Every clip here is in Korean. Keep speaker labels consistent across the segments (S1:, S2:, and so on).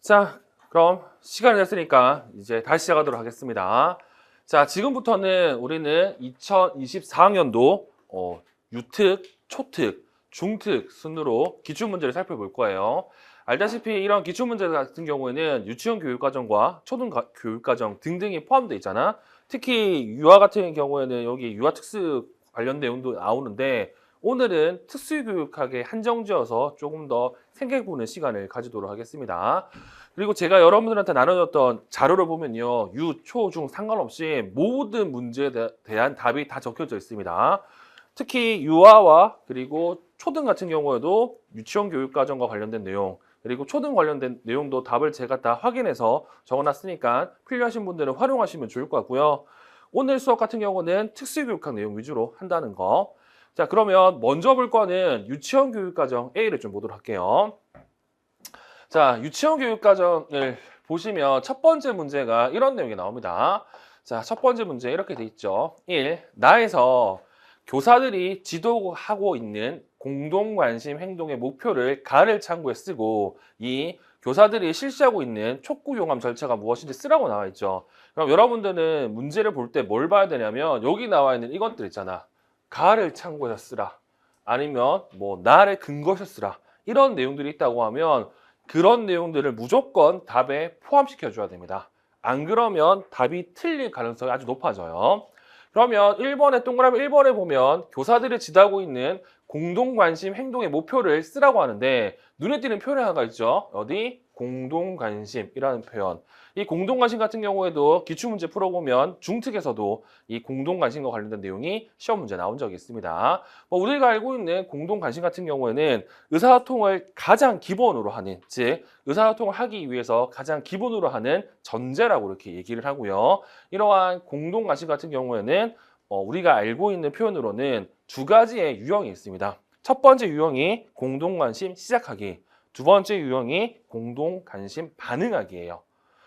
S1: 자, 그럼 시간이 됐으니까 이제 다시 시작하도록 하겠습니다. 자, 지금부터는 우리는 2024학년도 유특, 초특, 중특 순으로 기출문제를 살펴볼 거예요. 알다시피 이런 기출문제 같은 경우에는 유치원 교육과정과 초등 교육과정 등등이 포함되어 있잖아. 특히 유아 같은 경우에는 여기 유아 특수 관련 내용도 나오는데 오늘은 특수교육학에 한정지어서 조금 더 생각해보는 시간을 가지도록 하겠습니다. 그리고 제가 여러분들한테 나눠줬던 자료를 보면요. 유, 초, 중 상관없이 모든 문제에 대한 답이 다 적혀져 있습니다. 특히 유아와 그리고 초등 같은 경우에도 유치원 교육과정과 관련된 내용 그리고 초등 관련된 내용도 답을 제가 다 확인해서 적어놨으니까 필요하신 분들은 활용하시면 좋을 것 같고요. 오늘 수업 같은 경우는 특수교육학 내용 위주로 한다는 거. 자, 그러면 먼저 볼 거는 유치원 교육과정 A를 좀 보도록 할게요. 자, 유치원 교육과정을 보시면 첫 번째 문제가 이런 내용이 나옵니다. 자, 첫 번째 문제 이렇게 돼 있죠. 1. 나에서 교사들이 지도하고 있는 공동관심 행동의 목표를 가를 참고해 쓰고 이 교사들이 실시하고 있는 촉구 용암 절차가 무엇인지 쓰라고 나와 있죠. 그럼 여러분들은 문제를 볼 때 뭘 봐야 되냐면 여기 나와 있는 이것들 있잖아. 가를 참고해서 쓰라. 아니면 뭐 나를 근거해서 쓰라. 이런 내용들이 있다고 하면 그런 내용들을 무조건 답에 포함시켜 줘야 됩니다. 안 그러면 답이 틀릴 가능성이 아주 높아져요. 그러면 1번에 동그라미 1번에 보면 교사들이 지도하고 있는 공동관심 행동의 목표를 쓰라고 하는데 눈에 띄는 표현이 하나가 있죠. 어디? 공동관심이라는 표현. 이 공동관심 같은 경우에도 기출문제 풀어보면 중특에서도 이 공동관심과 관련된 내용이 시험 문제 나온 적이 있습니다. 우리가 알고 있는 공동관심 같은 경우에는 의사소통을 가장 기본으로 하는, 즉 의사소통을 하기 위해서 가장 기본으로 하는 전제라고 이렇게 얘기를 하고요. 이러한 공동관심 같은 경우에는 우리가 알고 있는 표현으로는 두 가지의 유형이 있습니다. 첫 번째 유형이 공동관심 시작하기, 두 번째 유형이 공동관심 반응하기예요.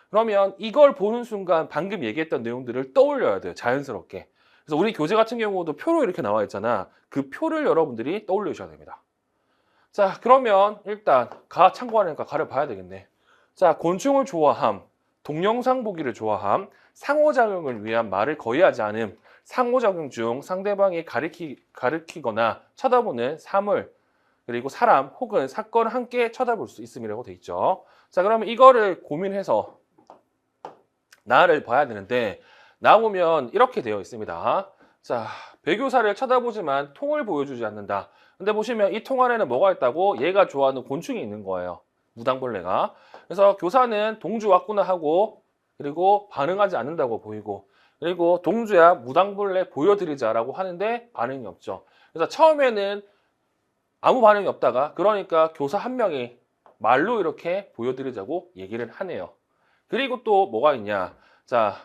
S1: 그러면 이걸 보는 순간 방금 얘기했던 내용들을 떠올려야 돼요. 자연스럽게. 그래서 우리 교재 같은 경우도 표로 이렇게 나와 있잖아. 그 표를 여러분들이 떠올리셔야 됩니다. 자, 그러면 일단 가 참고하니까 가를 봐야 되겠네. 자, 곤충을 좋아함, 동영상 보기를 좋아함, 상호작용을 위한 말을 거의 하지 않음, 상호작용 중 상대방이 가리키거나 쳐다보는 사물, 그리고 사람 혹은 사건을 함께 쳐다볼 수 있음이라고 돼 있죠. 자, 그러면 이거를 고민해서 나를 봐야 되는데 나 보면 이렇게 되어 있습니다. 자, 배교사를 쳐다보지만 통을 보여주지 않는다. 근데 보시면 이 통 안에는 뭐가 있다고? 얘가 좋아하는 곤충이 있는 거예요. 무당벌레가. 그래서 교사는 동주 왔구나 하고 그리고 반응하지 않는다고 보이고 그리고 동주야 무당벌레 보여드리자라고 하는데 반응이 없죠. 그래서 처음에는 아무 반응이 없다가 그러니까 교사 한 명이 말로 이렇게 보여드리자고 얘기를 하네요. 그리고 또 뭐가 있냐. 자,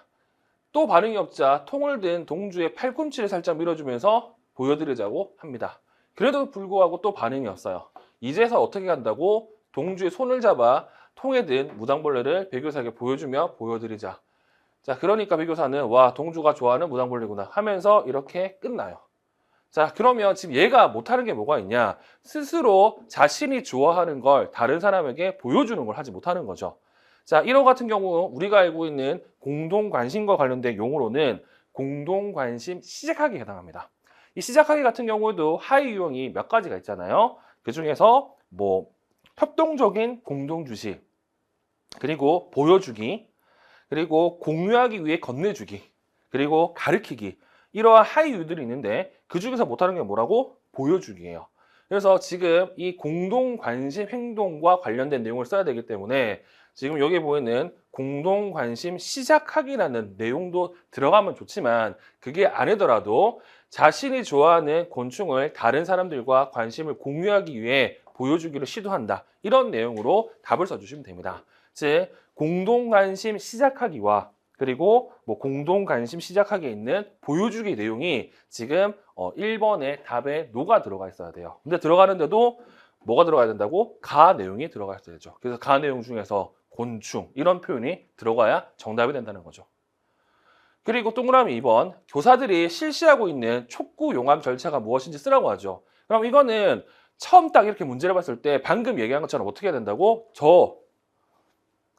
S1: 또 반응이 없자 통을 든 동주의 팔꿈치를 살짝 밀어주면서 보여드리자고 합니다. 그래도 불구하고 또 반응이 없어요. 이제서 어떻게 한다고? 동주의 손을 잡아 통에 든 무당벌레를 배교사에게 보여주며 보여드리자. 자, 그러니까 배교사는 와, 동주가 좋아하는 무당벌레구나 하면서 이렇게 끝나요. 자, 그러면 지금 얘가 못하는 게 뭐가 있냐? 스스로 자신이 좋아하는 걸 다른 사람에게 보여주는 걸 하지 못하는 거죠. 자, 이런 같은 경우 우리가 알고 있는 공동관심과 관련된 용어로는 공동관심 시작하기에 해당합니다. 이 시작하기 같은 경우에도 하위 유형이 몇 가지가 있잖아요. 그 중에서 뭐 협동적인 공동주시, 그리고 보여주기, 그리고 공유하기 위해 건네주기, 그리고 가르치기 이러한 하위 유들이 있는데 그 중에서 못하는 게 뭐라고? 보여주기예요. 그래서 지금 이 공동관심 행동과 관련된 내용을 써야 되기 때문에 지금 여기 보이는 공동관심 시작하기라는 내용도 들어가면 좋지만 그게 아니더라도 자신이 좋아하는 곤충을 다른 사람들과 관심을 공유하기 위해 보여주기를 시도한다. 이런 내용으로 답을 써주시면 됩니다. 즉 공동관심 시작하기와 그리고 뭐 공동관심 시작하기에 있는 보여주기 내용이 지금 1번의 답에 노가 들어가 있어야 돼요. 근데 들어가는데도 뭐가 들어가야 된다고? 가 내용이 들어가야 되죠. 그래서 가 내용 중에서 곤충 이런 표현이 들어가야 정답이 된다는 거죠. 그리고 동그라미 2번 교사들이 실시하고 있는 촉구 용암 절차가 무엇인지 쓰라고 하죠. 그럼 이거는 처음 딱 이렇게 문제를 봤을 때 방금 얘기한 것처럼 어떻게 해야 된다고?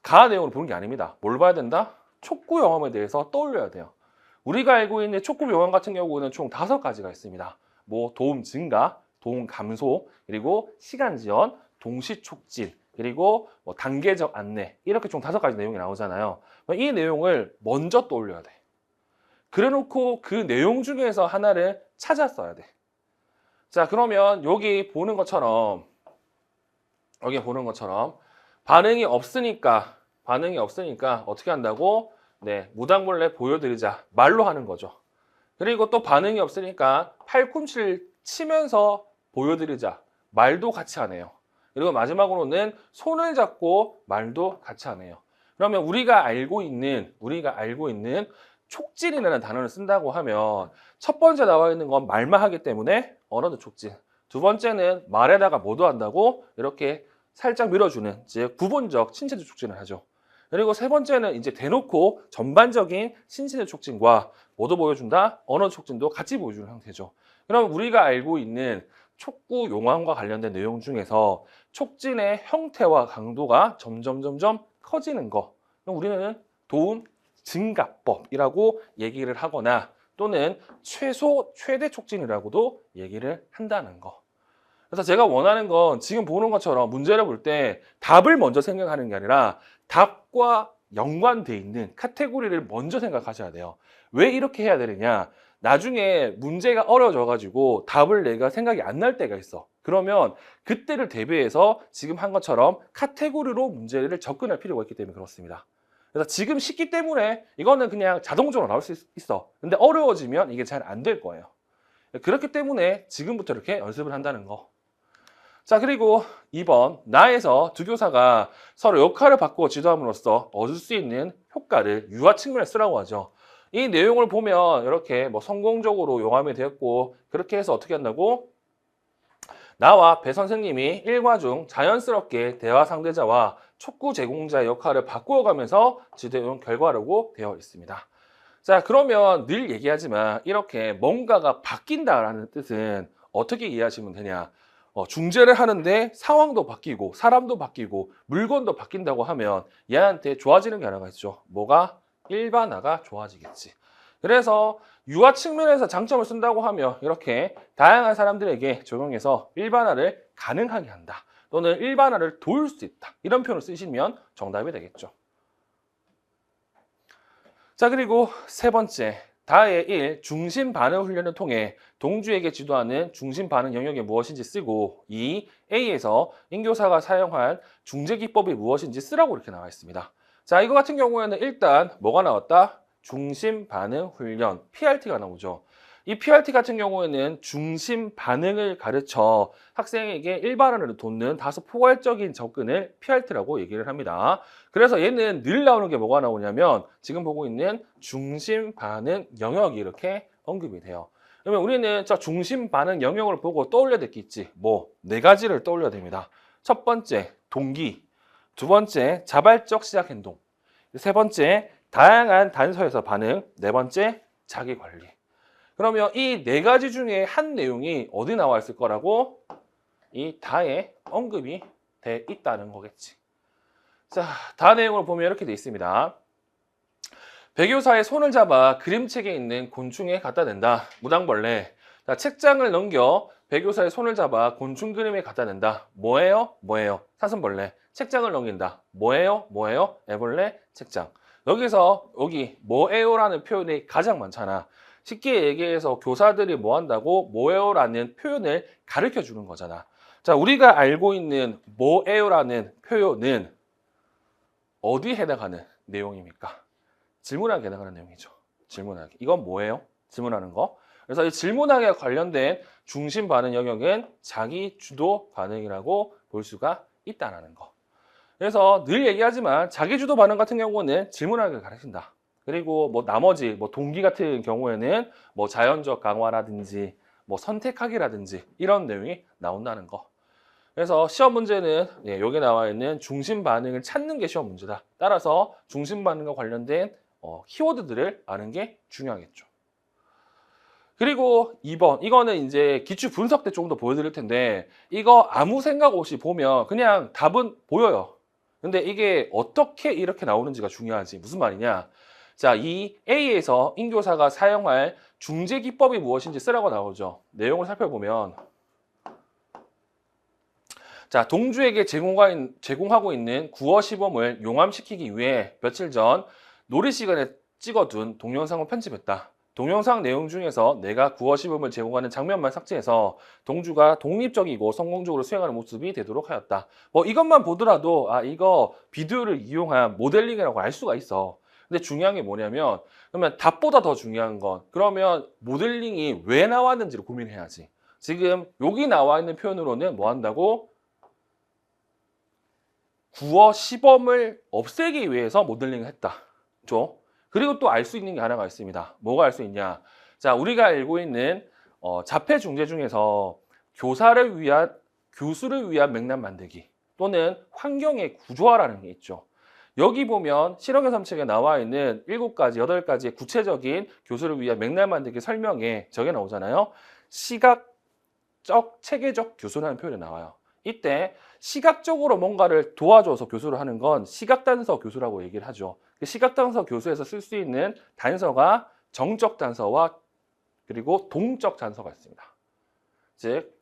S1: 가하 내용을 보는 게 아닙니다. 뭘 봐야 된다? 촉구 용암에 대해서 떠올려야 돼요. 우리가 알고 있는 촉구 용암 같은 경우는 총 5가지가 있습니다. 뭐 도움 증가, 도움 감소, 그리고 시간 지연, 동시 촉진, 그리고 뭐 단계적 안내, 이렇게 총 5가지 내용이 나오잖아요. 이 내용을 먼저 떠올려야 돼. 그래놓고 그 내용 중에서 하나를 찾아 써야 돼. 자, 그러면 여기 보는 것처럼 반응이 없으니까 어떻게 한다고? 네, 무당벌레 보여드리자 말로 하는 거죠. 그리고 또 반응이 없으니까 팔꿈치를 치면서 보여드리자 말도 같이 하네요. 그리고 마지막으로는 손을 잡고 말도 같이 하네요. 그러면 우리가 알고 있는 촉진이라는 단어를 쓴다고 하면 첫 번째 나와 있는 건 말만 하기 때문에 언어도 촉진. 두 번째는 말에다가 뭐도 한다고 이렇게 살짝 밀어주는 즉 부분적 신체적 촉진을 하죠. 그리고 세 번째는 이제 대놓고 전반적인 신체적 촉진과 뭐도 보여준다? 언어 촉진도 같이 보여주는 형태죠. 그럼 우리가 알고 있는 촉구 용암과 관련된 내용 중에서 촉진의 형태와 강도가 점점 커지는 거. 그럼 우리는 도움 증가법이라고 얘기를 하거나 또는 최대 촉진이라고도 얘기를 한다는 거. 그래서 제가 원하는 건 지금 보는 것처럼 문제를 볼 때 답을 먼저 생각하는 게 아니라 답과 연관돼 있는 카테고리를 먼저 생각하셔야 돼요. 왜 이렇게 해야 되느냐? 나중에 문제가 어려워져 가지고 답을 내가 생각이 안 날 때가 있어. 그러면 그때를 대비해서 지금 한 것처럼 카테고리로 문제를 접근할 필요가 있기 때문에 그렇습니다. 그래서 지금 쉽기 때문에 이거는 그냥 자동적으로 나올 수 있어. 근데 어려워지면 이게 잘 안 될 거예요. 그렇기 때문에 지금부터 이렇게 연습을 한다는 거. 자, 그리고 2번, 나에서 두 교사가 서로 역할을 바꾸어 지도함으로써 얻을 수 있는 효과를 유화 측면에 쓰라고 하죠. 이 내용을 보면 이렇게 뭐 성공적으로 용암이 되었고 그렇게 해서 어떻게 한다고? 나와 배 선생님이 일과 중 자연스럽게 대화 상대자와 촉구 제공자의 역할을 바꾸어가면서 지도해온 결과라고 되어 있습니다. 자, 그러면 늘 얘기하지만 이렇게 뭔가가 바뀐다라는 뜻은 어떻게 이해하시면 되냐? 중재를 하는데 상황도 바뀌고 사람도 바뀌고 물건도 바뀐다고 하면 얘한테 좋아지는 게 하나가 있죠. 뭐가? 일반화가 좋아지겠지. 그래서 유아 측면에서 장점을 쓴다고 하면 이렇게 다양한 사람들에게 적용해서 일반화를 가능하게 한다. 또는 일반화를 도울 수 있다. 이런 표현을 쓰시면 정답이 되겠죠. 자, 그리고 세 번째. 다의 1. 중심 반응 훈련을 통해 동주에게 지도하는 중심 반응 영역이 무엇인지 쓰고 2. A에서 인교사가 사용한 중재 기법이 무엇인지 쓰라고 이렇게 나와 있습니다. 자, 이거 같은 경우에는 일단 뭐가 나왔다? 중심 반응 훈련, PRT가 나오죠. 이 PRT 같은 경우에는 중심 반응을 가르쳐 학생에게 일반화를 돕는 다소 포괄적인 접근을 PRT라고 얘기를 합니다. 그래서 얘는 늘 나오는 게 뭐가 나오냐면 지금 보고 있는 중심 반응 영역이 이렇게 언급이 돼요. 그러면 우리는 저 중심 반응 영역을 보고 떠올려야 될 게 있지. 뭐 4가지를 떠올려야 됩니다. 첫 번째, 동기. 두 번째, 자발적 시작 행동. 세 번째, 다양한 단서에서 반응. 네 번째, 자기 관리. 그러면 이 4가지 중에 한 내용이 어디 나와 있을 거라고? 이 다에 언급이 돼 있다는 거겠지. 자, 다 내용을 보면 이렇게 돼 있습니다. 배교사의 손을 잡아 그림책에 있는 곤충에 갖다 댄다. 무당벌레. 자, 책장을 넘겨 배교사의 손을 잡아 곤충 그림에 갖다 댄다. 뭐예요? 사슴벌레. 책장을 넘긴다. 뭐예요? 애벌레, 책장. 여기 뭐예요라는 표현이 가장 많잖아. 쉽게 얘기해서 교사들이 뭐 한다고? 뭐예요라는 표현을 가르쳐 주는 거잖아. 자, 우리가 알고 있는 뭐예요라는 표현은 어디에 해당하는 내용입니까? 질문하기에 해당하는 내용이죠. 질문하기. 이건 뭐예요? 질문하는 거. 그래서 이 질문하기에 관련된 중심 반응 영역은 자기 주도 반응이라고 볼 수가 있다는 거. 그래서 늘 얘기하지만 자기 주도 반응 같은 경우는 질문하기를 가르친다. 그리고 뭐 나머지 동기 같은 경우에는 뭐 자연적 강화라든지 뭐 선택하기라든지 이런 내용이 나온다는 거. 그래서 시험 문제는 여기 나와 있는 중심 반응을 찾는 게 시험 문제다. 따라서 중심 반응과 관련된 키워드들을 아는 게 중요하겠죠. 그리고 2번, 이거는 이제 기출 분석 때 조금 더 보여드릴 텐데 이거 아무 생각 없이 보면 그냥 답은 보여요. 근데 이게 어떻게 이렇게 나오는지가 중요하지. 무슨 말이냐? 자, 이 A에서 인교사가 사용할 중재 기법이 무엇인지 쓰라고 나오죠. 내용을 살펴보면 자, 동주에게 제공하고 있는 구어 시범을 용암시키기 위해 며칠 전 놀이 시간에 찍어둔 동영상을 편집했다. 동영상 내용 중에서 내가 구어 시범을 제공하는 장면만 삭제해서 동주가 독립적이고 성공적으로 수행하는 모습이 되도록 하였다. 뭐 이것만 보더라도 아 이거 비디오를 이용한 모델링이라고 알 수가 있어. 근데 중요한 게 뭐냐면 그러면 답보다 더 중요한 건 그러면 모델링이 왜 나왔는지를 고민해야지. 지금 여기 나와 있는 표현으로는 뭐 한다고? 구어 시범을 없애기 위해서 모델링을 했다. 그렇죠? 그리고 또 알 수 있는 게 하나가 있습니다. 뭐가 알 수 있냐? 자, 우리가 알고 있는 자폐 중재 중에서 교수를 위한 맥락 만들기 또는 환경의 구조화라는 게 있죠. 여기 보면 실험의 삼책에 나와 있는 7가지, 8가지의 구체적인 교수를 위한 맥락 만들기 설명에 저게 나오잖아요. 시각적, 체계적 교수라는 표현이 나와요. 이때 시각적으로 뭔가를 도와줘서 교수를 하는 건 시각단서 교수라고 얘기를 하죠. 시각단서 교수에서 쓸 수 있는 단서가 정적 단서와 그리고 동적 단서가 있습니다. 즉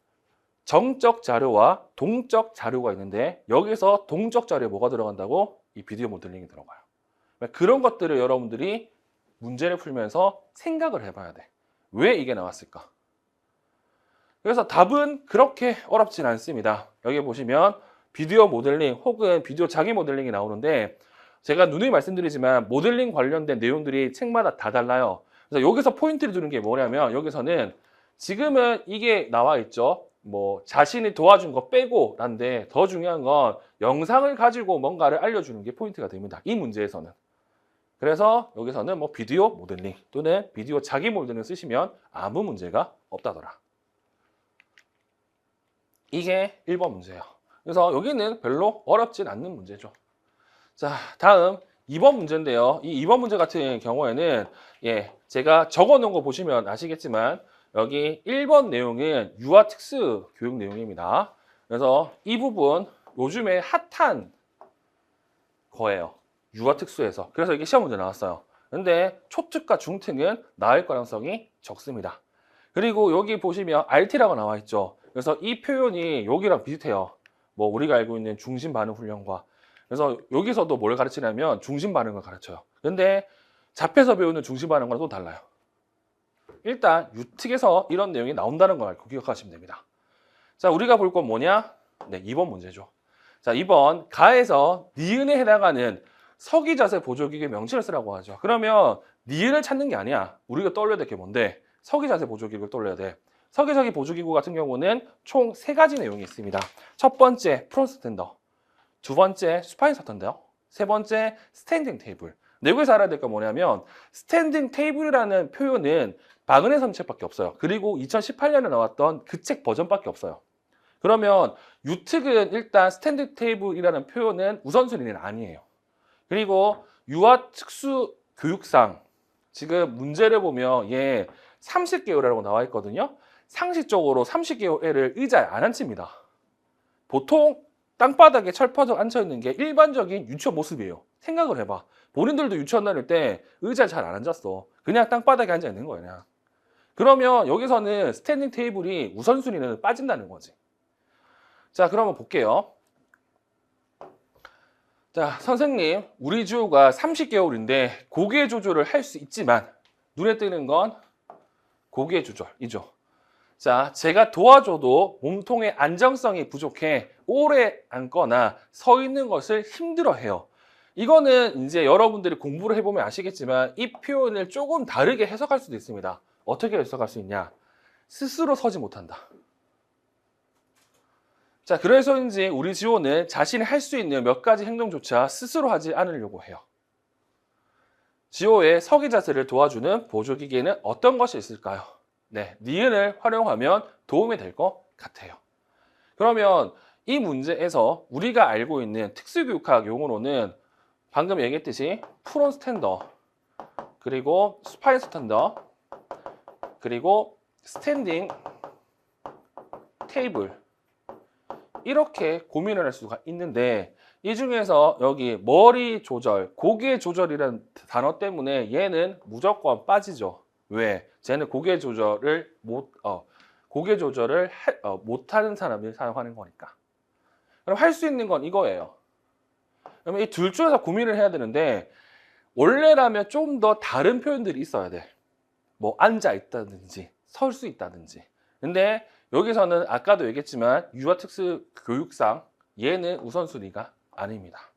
S1: 정적 자료와 동적 자료가 있는데 여기서 동적 자료에 뭐가 들어간다고? 이 비디오 모델링이 들어가요. 그런 것들을 여러분들이 문제를 풀면서 생각을 해봐야 돼. 왜 이게 나왔을까? 그래서 답은 그렇게 어렵진 않습니다. 여기 보시면 비디오 모델링 혹은 비디오 자기 모델링이 나오는데 제가 누누이 말씀드리지만 모델링 관련된 내용들이 책마다 다 달라요. 그래서 여기서 포인트를 두는 게 뭐냐면 여기서는 지금은 이게 나와 있죠. 뭐 자신이 도와준 거 빼고 난데 더 중요한 건 영상을 가지고 뭔가를 알려주는 게 포인트가 됩니다. 이 문제에서는. 그래서 여기서는 뭐 비디오 모델링 또는 비디오 자기 모델링을 쓰시면 아무 문제가 없다더라. 이게 1번 문제예요. 그래서 여기는 별로 어렵진 않는 문제죠. 자, 다음 2번 문제인데요. 이 2번 문제 같은 경우에는 제가 적어 놓은 거 보시면 아시겠지만 여기 1번 내용은 유아 특수 교육 내용입니다. 그래서 이 부분 요즘에 핫한 거예요. 유아 특수에서. 그래서 이게 시험 문제 나왔어요. 근데 초특과 중특은 나을 가능성이 적습니다. 그리고 여기 보시면 RT라고 나와 있죠. 그래서 이 표현이 여기랑 비슷해요. 뭐 우리가 알고 있는 중심 반응 훈련과. 그래서 여기서도 뭘 가르치냐면 중심 반응을 가르쳐요. 근데 잡혀서 배우는 중심 반응과는 또 달라요. 일단 유특에서 이런 내용이 나온다는 걸 알고 기억하시면 됩니다. 자, 우리가 볼 건 뭐냐? 네, 2번 문제죠. 자, 2번 가에서 니은에 해당하는 서기 자세 보조기구의 명칭을 쓰라고 하죠. 그러면 니은을 찾는 게 아니야. 우리가 떠올려야 될 게 뭔데? 서기 자세 보조기구를 떠올려야 돼. 서기자기 보조기구 같은 경우는 총 3가지 내용이 있습니다. 첫 번째 프론트 스탠더, 두 번째 수파인 서턴더, 세 번째 스탠딩 테이블. 여기서 알아야 될 건 뭐냐면 스탠딩 테이블이라는 표현은 박은혜 선생책밖에 없어요. 그리고 2018년에 나왔던 그 책 버전밖에 없어요. 그러면 유특은 일단 스탠딩 테이블이라는 표현은 우선순위는 아니에요. 그리고 유아 특수 교육상 지금 문제를 보면 30개월이라고 나와 있거든요. 상식적으로 30개월을 의자에 안 앉힙니다. 보통 땅바닥에 철퍼져 앉혀있는 게 일반적인 유치원 모습이에요. 생각을 해봐. 본인들도 유치원 다닐 때 의자에 잘 안 앉았어. 그냥 땅바닥에 앉아있는 거예요. 그냥. 그러면 여기서는 스탠딩 테이블이 우선순위는 빠진다는 거지. 자, 그러면 볼게요. 자, 선생님, 우리 지호가 30개월인데 고개 조절을 할 수 있지만 눈에 띄는 건 고개 조절이죠. 자, 제가 도와줘도 몸통의 안정성이 부족해 오래 앉거나 서 있는 것을 힘들어해요. 이거는 이제 여러분들이 공부를 해보면 아시겠지만 이 표현을 조금 다르게 해석할 수도 있습니다. 어떻게 해석할 수 있냐? 스스로 서지 못한다. 자, 그래서인지 우리 지호는 자신이 할 수 있는 몇 가지 행동조차 스스로 하지 않으려고 해요. 지호의 서기 자세를 도와주는 보조기계는 어떤 것이 있을까요? 네, 니은을 활용하면 도움이 될 것 같아요. 그러면 이 문제에서 우리가 알고 있는 특수교육학 용어로는 방금 얘기했듯이 프론 스탠더, 그리고 스파인 스탠더, 그리고 스탠딩 테이블 이렇게 고민을 할 수가 있는데 이 중에서 여기 머리 조절, 고개 조절이라는 단어 때문에 얘는 무조건 빠지죠. 왜? 쟤는 고개 조절을 못하는 사람이 사용하는 거니까. 그럼 할 수 있는 건 이거예요. 그러면 이 둘 중에서 고민을 해야 되는데 원래라면 좀 더 다른 표현들이 있어야 돼. 뭐 앉아 있다든지 설 수 있다든지. 근데 여기서는 아까도 얘기했지만 유아특수 교육상 얘는 우선순위가 아닙니다.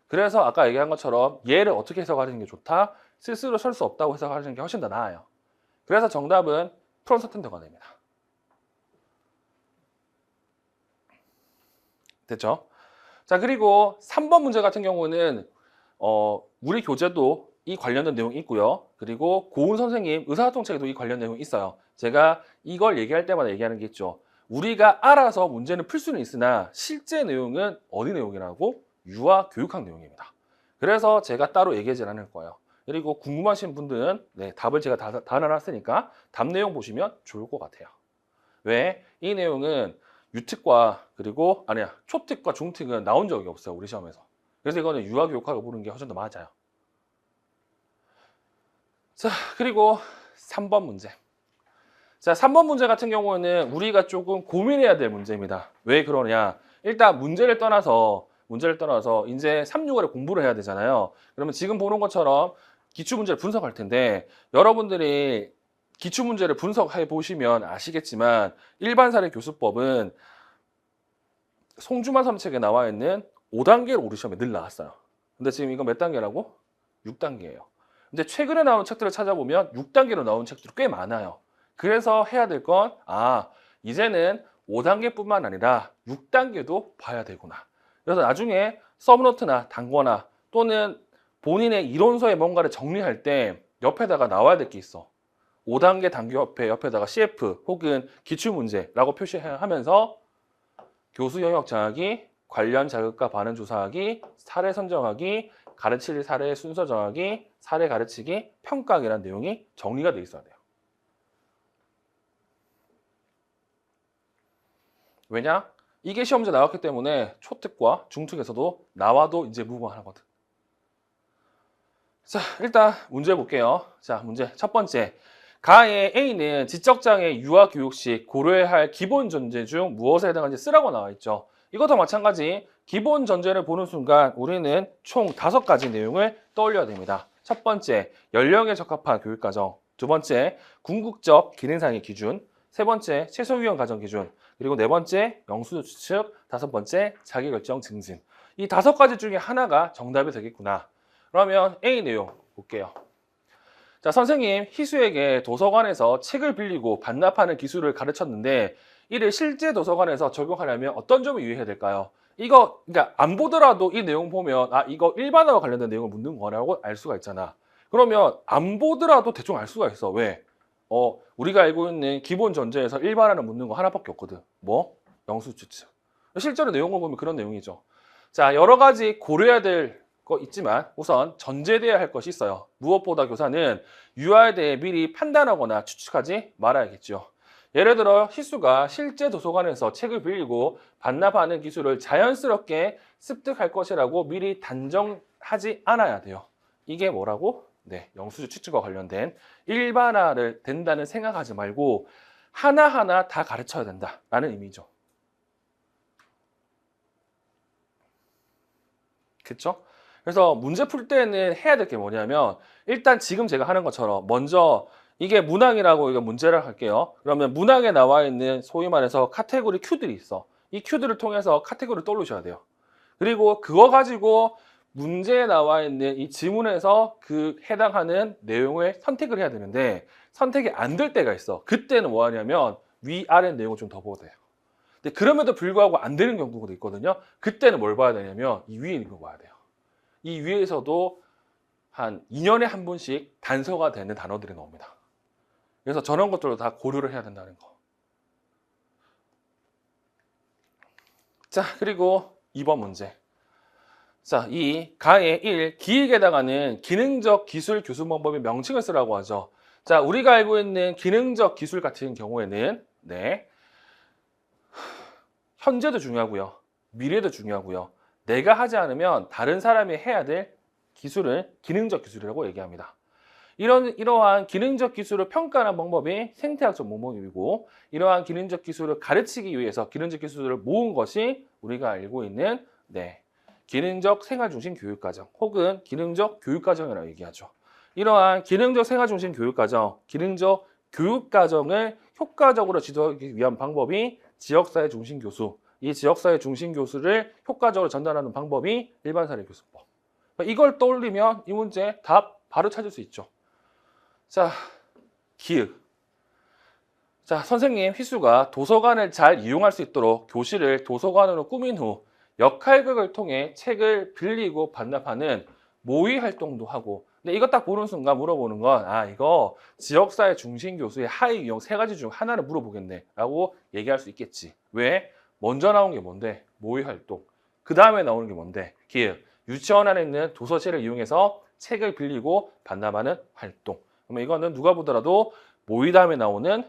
S1: 그래서 아까 얘기한 것처럼 얘를 어떻게 해석하는 게 좋다? 스스로 설 수 없다고 해석하는 게 훨씬 더 나아요. 그래서 정답은 프론서텐더가 됩니다. 됐죠? 자, 그리고 3번 문제 같은 경우는 우리 교재도 이 관련된 내용이 있고요. 그리고 고은 선생님 의사소통책에도 이 관련 내용이 있어요. 제가 이걸 얘기할 때마다 얘기하는 게 있죠. 우리가 알아서 문제는 풀 수는 있으나 실제 내용은 어디 내용이라고? 유아 교육학 내용입니다. 그래서 제가 따로 얘기하지 않을 거예요. 그리고 궁금하신 분들은 답을 제가 다 나눴으니까 답 내용 보시면 좋을 것 같아요. 왜? 이 내용은 유특과 그리고 초특과 중특은 나온 적이 없어요. 우리 시험에서. 그래서 이거는 유아 교육학을 보는 게 훨씬 더 맞아요. 자, 그리고 3번 문제. 자, 3번 문제 같은 경우는 우리가 조금 고민해야 될 문제입니다. 왜 그러냐? 일단 문제를 떠나서 이제 3, 6월에 공부를 해야 되잖아요. 그러면 지금 보는 것처럼 기출문제를 분석할 텐데 여러분들이 기출문제를 분석해 보시면 아시겠지만 일반사례 교수법은 송주만 선책에 나와 있는 5단계로 우리 시험에 늘 나왔어요. 근데 지금 이거 몇 단계라고? 6단계예요. 근데 최근에 나온 책들을 찾아보면 6단계로 나온 책들이 꽤 많아요. 그래서 해야 될 건 이제는 5단계뿐만 아니라 6단계도 봐야 되구나. 그래서 나중에 서브노트나 단거나 또는 본인의 이론서에 뭔가를 정리할 때 옆에다가 나와야 될 게 있어. 5단계 단계 옆에다가 CF 혹은 기출문제라고 표시하면서 교수 영역 정하기, 관련 자극과 반응 조사하기, 사례 선정하기, 가르칠 사례 순서 정하기, 사례 가르치기, 평가하기라는 내용이 정리가 돼 있어야 돼요. 왜냐? 이게 시험 문제 나왔기 때문에 초특과 중특에서도 나와도 이제 무방하거든. 자, 일단 문제 볼게요. 자, 문제 첫 번째. 가의 A는 지적장애 유아교육 시 고려해야 할 기본 전제 중 무엇에 해당하는지 쓰라고 나와 있죠. 이것도 마찬가지 기본 전제를 보는 순간 우리는 총 5가지 내용을 떠올려야 됩니다. 첫 번째, 연령에 적합한 교육과정. 두 번째, 궁극적 기능상의 기준. 세 번째, 최소위험 과정 기준. 그리고 네 번째, 영수도 추측. 다섯 번째, 자기결정 증진. 이 5가지 중에 하나가 정답이 되겠구나. 그러면 A 내용 볼게요. 자, 선생님 희수에게 도서관에서 책을 빌리고 반납하는 기술을 가르쳤는데 이를 실제 도서관에서 적용하려면 어떤 점을 유의해야 될까요? 이거 그러니까 안 보더라도 이 내용 보면 이거 일반화와 관련된 내용을 묻는 거라고 알 수가 있잖아. 그러면 안 보더라도 대충 알 수가 있어. 왜? 우리가 알고 있는 기본 전제에서 일반화를 묻는 거 하나밖에 없거든. 뭐? 영수 추측. 실제로 내용을 보면 그런 내용이죠. 자, 여러 가지 고려해야 될 거 있지만 우선 전제돼야 할 것이 있어요. 무엇보다 교사는 유아에 대해 미리 판단하거나 추측하지 말아야겠죠. 예를 들어 희수가 실제 도서관에서 책을 빌리고 반납하는 기술을 자연스럽게 습득할 것이라고 미리 단정하지 않아야 돼요. 이게 뭐라고? 네, 영수주 추측과 관련된 일반화를 된다는 생각하지 말고 하나하나 다 가르쳐야 된다라는 의미죠. 그렇죠? 그래서 문제 풀 때는 해야 될 게 뭐냐면 일단 지금 제가 하는 것처럼 먼저 이게 문항이라고 이거 문제를 할게요. 그러면 문항에 나와 있는 소위 말해서 카테고리 큐들이 있어. 이 큐들을 통해서 카테고리를 떠올리셔야 돼요. 그리고 그거 가지고 문제에 나와 있는 이 지문에서 그 해당하는 내용을 선택을 해야 되는데 선택이 안 될 때가 있어. 그때는 뭐 하냐면 위아래 내용을 좀 더 보고 돼요. 근데 그럼에도 불구하고 안 되는 경우도 있거든요. 그때는 뭘 봐야 되냐면 이 위에 있는 거 봐야 돼요. 이 위에서도 한 2년에 한 번씩 단서가 되는 단어들이 나옵니다. 그래서 저런 것들도 다 고려를 해야 된다는 거. 자, 그리고 2번 문제. 자, 이 가의 1, 기획에 해당하는 기능적 기술 교수 방법의 명칭을 쓰라고 하죠. 자, 우리가 알고 있는 기능적 기술 같은 경우에는 현재도 중요하고요. 미래도 중요하고요. 내가 하지 않으면 다른 사람이 해야 될 기술을 기능적 기술이라고 얘기합니다. 이러한 기능적 기술을 평가하는 방법이 생태학적 문법이고, 이러한 기능적 기술을 가르치기 위해서 기능적 기술을 모은 것이 우리가 알고 있는 기능적 생활중심 교육과정 혹은 기능적 교육과정이라고 얘기하죠. 이러한 기능적 생활중심 교육과정, 기능적 교육과정을 효과적으로 지도하기 위한 방법이 지역사회 중심 교수, 이 지역사회 중심 교수를 효과적으로 전달하는 방법이 일반사회 교수법. 이걸 떠올리면 이 문제 답 바로 찾을 수 있죠. 자, 기획. 자, 선생님 희수가 도서관을 잘 이용할 수 있도록 교실을 도서관으로 꾸민 후 역할극을 통해 책을 빌리고 반납하는 모의 활동도 하고. 근데 이거 딱 보는 순간 물어보는 건 이거 지역사회 중심 교수의 하위 유형 3가지 중 하나를 물어보겠네 라고 얘기할 수 있겠지. 왜? 먼저 나온 게 뭔데? 모의 활동. 그 다음에 나오는 게 뭔데? 기획. 유치원 안에 있는 도서실을 이용해서 책을 빌리고 반납하는 활동. 그러면 이거는 누가 보더라도 모의 다음에 나오는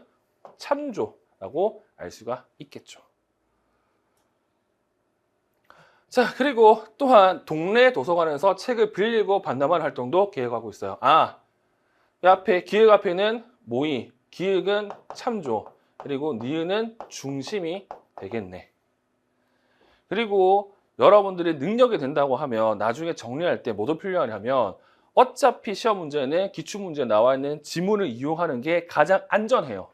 S1: 참조라고 알 수가 있겠죠. 자, 그리고 또한 동네 도서관에서 책을 빌리고 반납하는 활동도 계획하고 있어요. 이 앞에 기획 앞에는 모의, 기획은 참조, 그리고 니은은 중심이 되겠네. 그리고 여러분들이 능력이 된다고 하면 나중에 정리할 때 뭐도 필요하냐면, 어차피 시험 문제는 기출문제에 나와 있는 지문을 이용하는 게 가장 안전해요.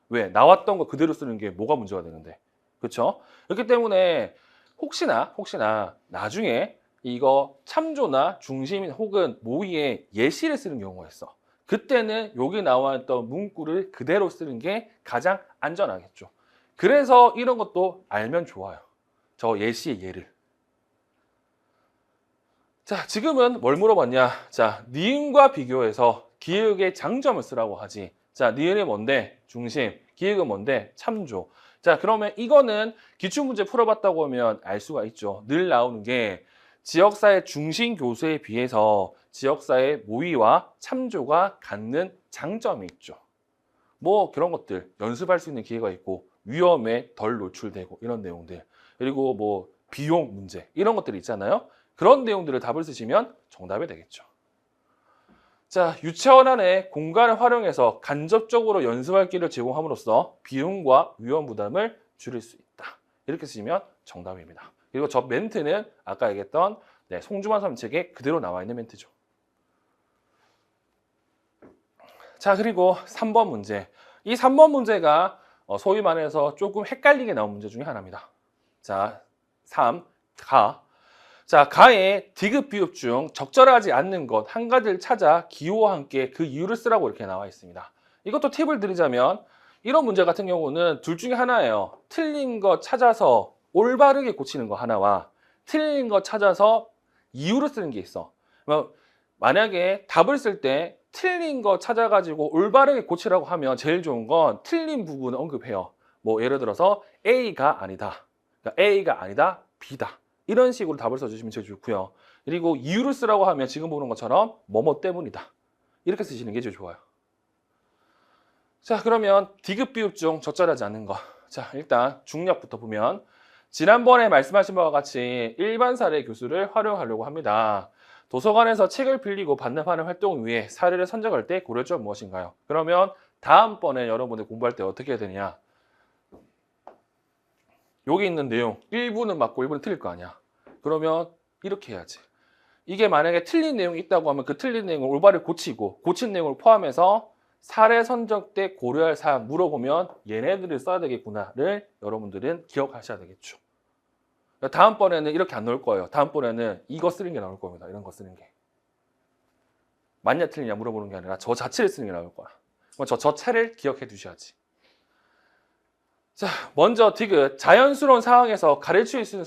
S1: 왜? 나왔던 거 그대로 쓰는 게 뭐가 문제가 되는데. 그렇죠? 그렇기 때문에 혹시나 나중에 이거 참조나 중심 혹은 모의에 예시를 쓰는 경우가 있어. 그때는 여기 나와 있던 문구를 그대로 쓰는 게 가장 안전하겠죠. 그래서 이런 것도 알면 좋아요. 저 예시의 예를. 자, 지금은 뭘 물어봤냐? 자, 니은과 비교해서 기획의 장점을 쓰라고 하지. 자, 니은이 뭔데? 중심. 기획은 뭔데? 참조. 자, 그러면 이거는 기출문제 풀어봤다고 하면 알 수가 있죠. 늘 나오는 게 지역사회 중심 교수에 비해서 지역사회 모의와 참조가 갖는 장점이 있죠. 뭐 그런 것들 연습할 수 있는 기회가 있고, 위험에 덜 노출되고 이런 내용들, 그리고 뭐 비용 문제 이런 것들이 있잖아요. 그런 내용들을 답을 쓰시면 정답이 되겠죠. 자, 유치원 안에 공간을 활용해서 간접적으로 연습할 기회를 제공함으로써 비용과 위험 부담을 줄일 수 있다. 이렇게 쓰시면 정답입니다. 그리고 저 멘트는 아까 얘기했던 송주만 선생님 책에 그대로 나와 있는 멘트죠. 자, 그리고 3번 문제. 이 3번 문제가 소위 말해서 조금 헷갈리게 나온 문제 중에 하나입니다. 자, 3, 가. 자, 가의 디귿 비읍 중 적절하지 않는 것 한 가지를 찾아 기호와 함께 그 이유를 쓰라고 이렇게 나와 있습니다. 이것도 팁을 드리자면, 이런 문제 같은 경우는 둘 중에 하나예요. 틀린 거 찾아서 올바르게 고치는 거 하나와 틀린 거 찾아서 이유를 쓰는 게 있어. 만약에 답을 쓸 때 틀린 거 찾아가지고 올바르게 고치라고 하면 제일 좋은 건 틀린 부분을 언급해요. 뭐 예를 들어서 A가 아니다. 그러니까 A가 아니다, B다. 이런 식으로 답을 써주시면 제일 좋고요. 그리고 이유를 쓰라고 하면 지금 보는 것처럼 뭐뭐 때문이다. 이렇게 쓰시는 게 제일 좋아요. 자, 그러면 디귿 비읍 중 적절하지 않는 거. 자, 일단 중력부터 보면 지난번에 말씀하신 바와 같이 일반 사례 교수를 활용하려고 합니다. 도서관에서 책을 빌리고 반납하는 활동을 위해 사례를 선정할 때 고려할 점은 무엇인가요? 그러면 다음번에 여러분들 공부할 때 어떻게 해야 되냐? 여기 있는 내용 1부는 맞고 1부는 틀릴 거 아니야. 그러면 이렇게 해야지. 이게 만약에 틀린 내용이 있다고 하면 그 틀린 내용을 올바르게 고치고, 고친 내용을 포함해서 사례 선정 때 고려할 사항 물어보면 얘네들을 써야 되겠구나를 여러분들은 기억하셔야 되겠죠. 다음번에는 이렇게 안 나올 거예요. 다음번에는 이거 쓰는 게 나올 겁니다. 이런 거 쓰는 게. 맞냐 틀리냐 물어보는 게 아니라 저 자체를 쓰는 게 나올 거야. 저 차를 기억해 두셔야지. 자, 먼저 디귿, 자연스러운 상황에서 가르칠 수 있는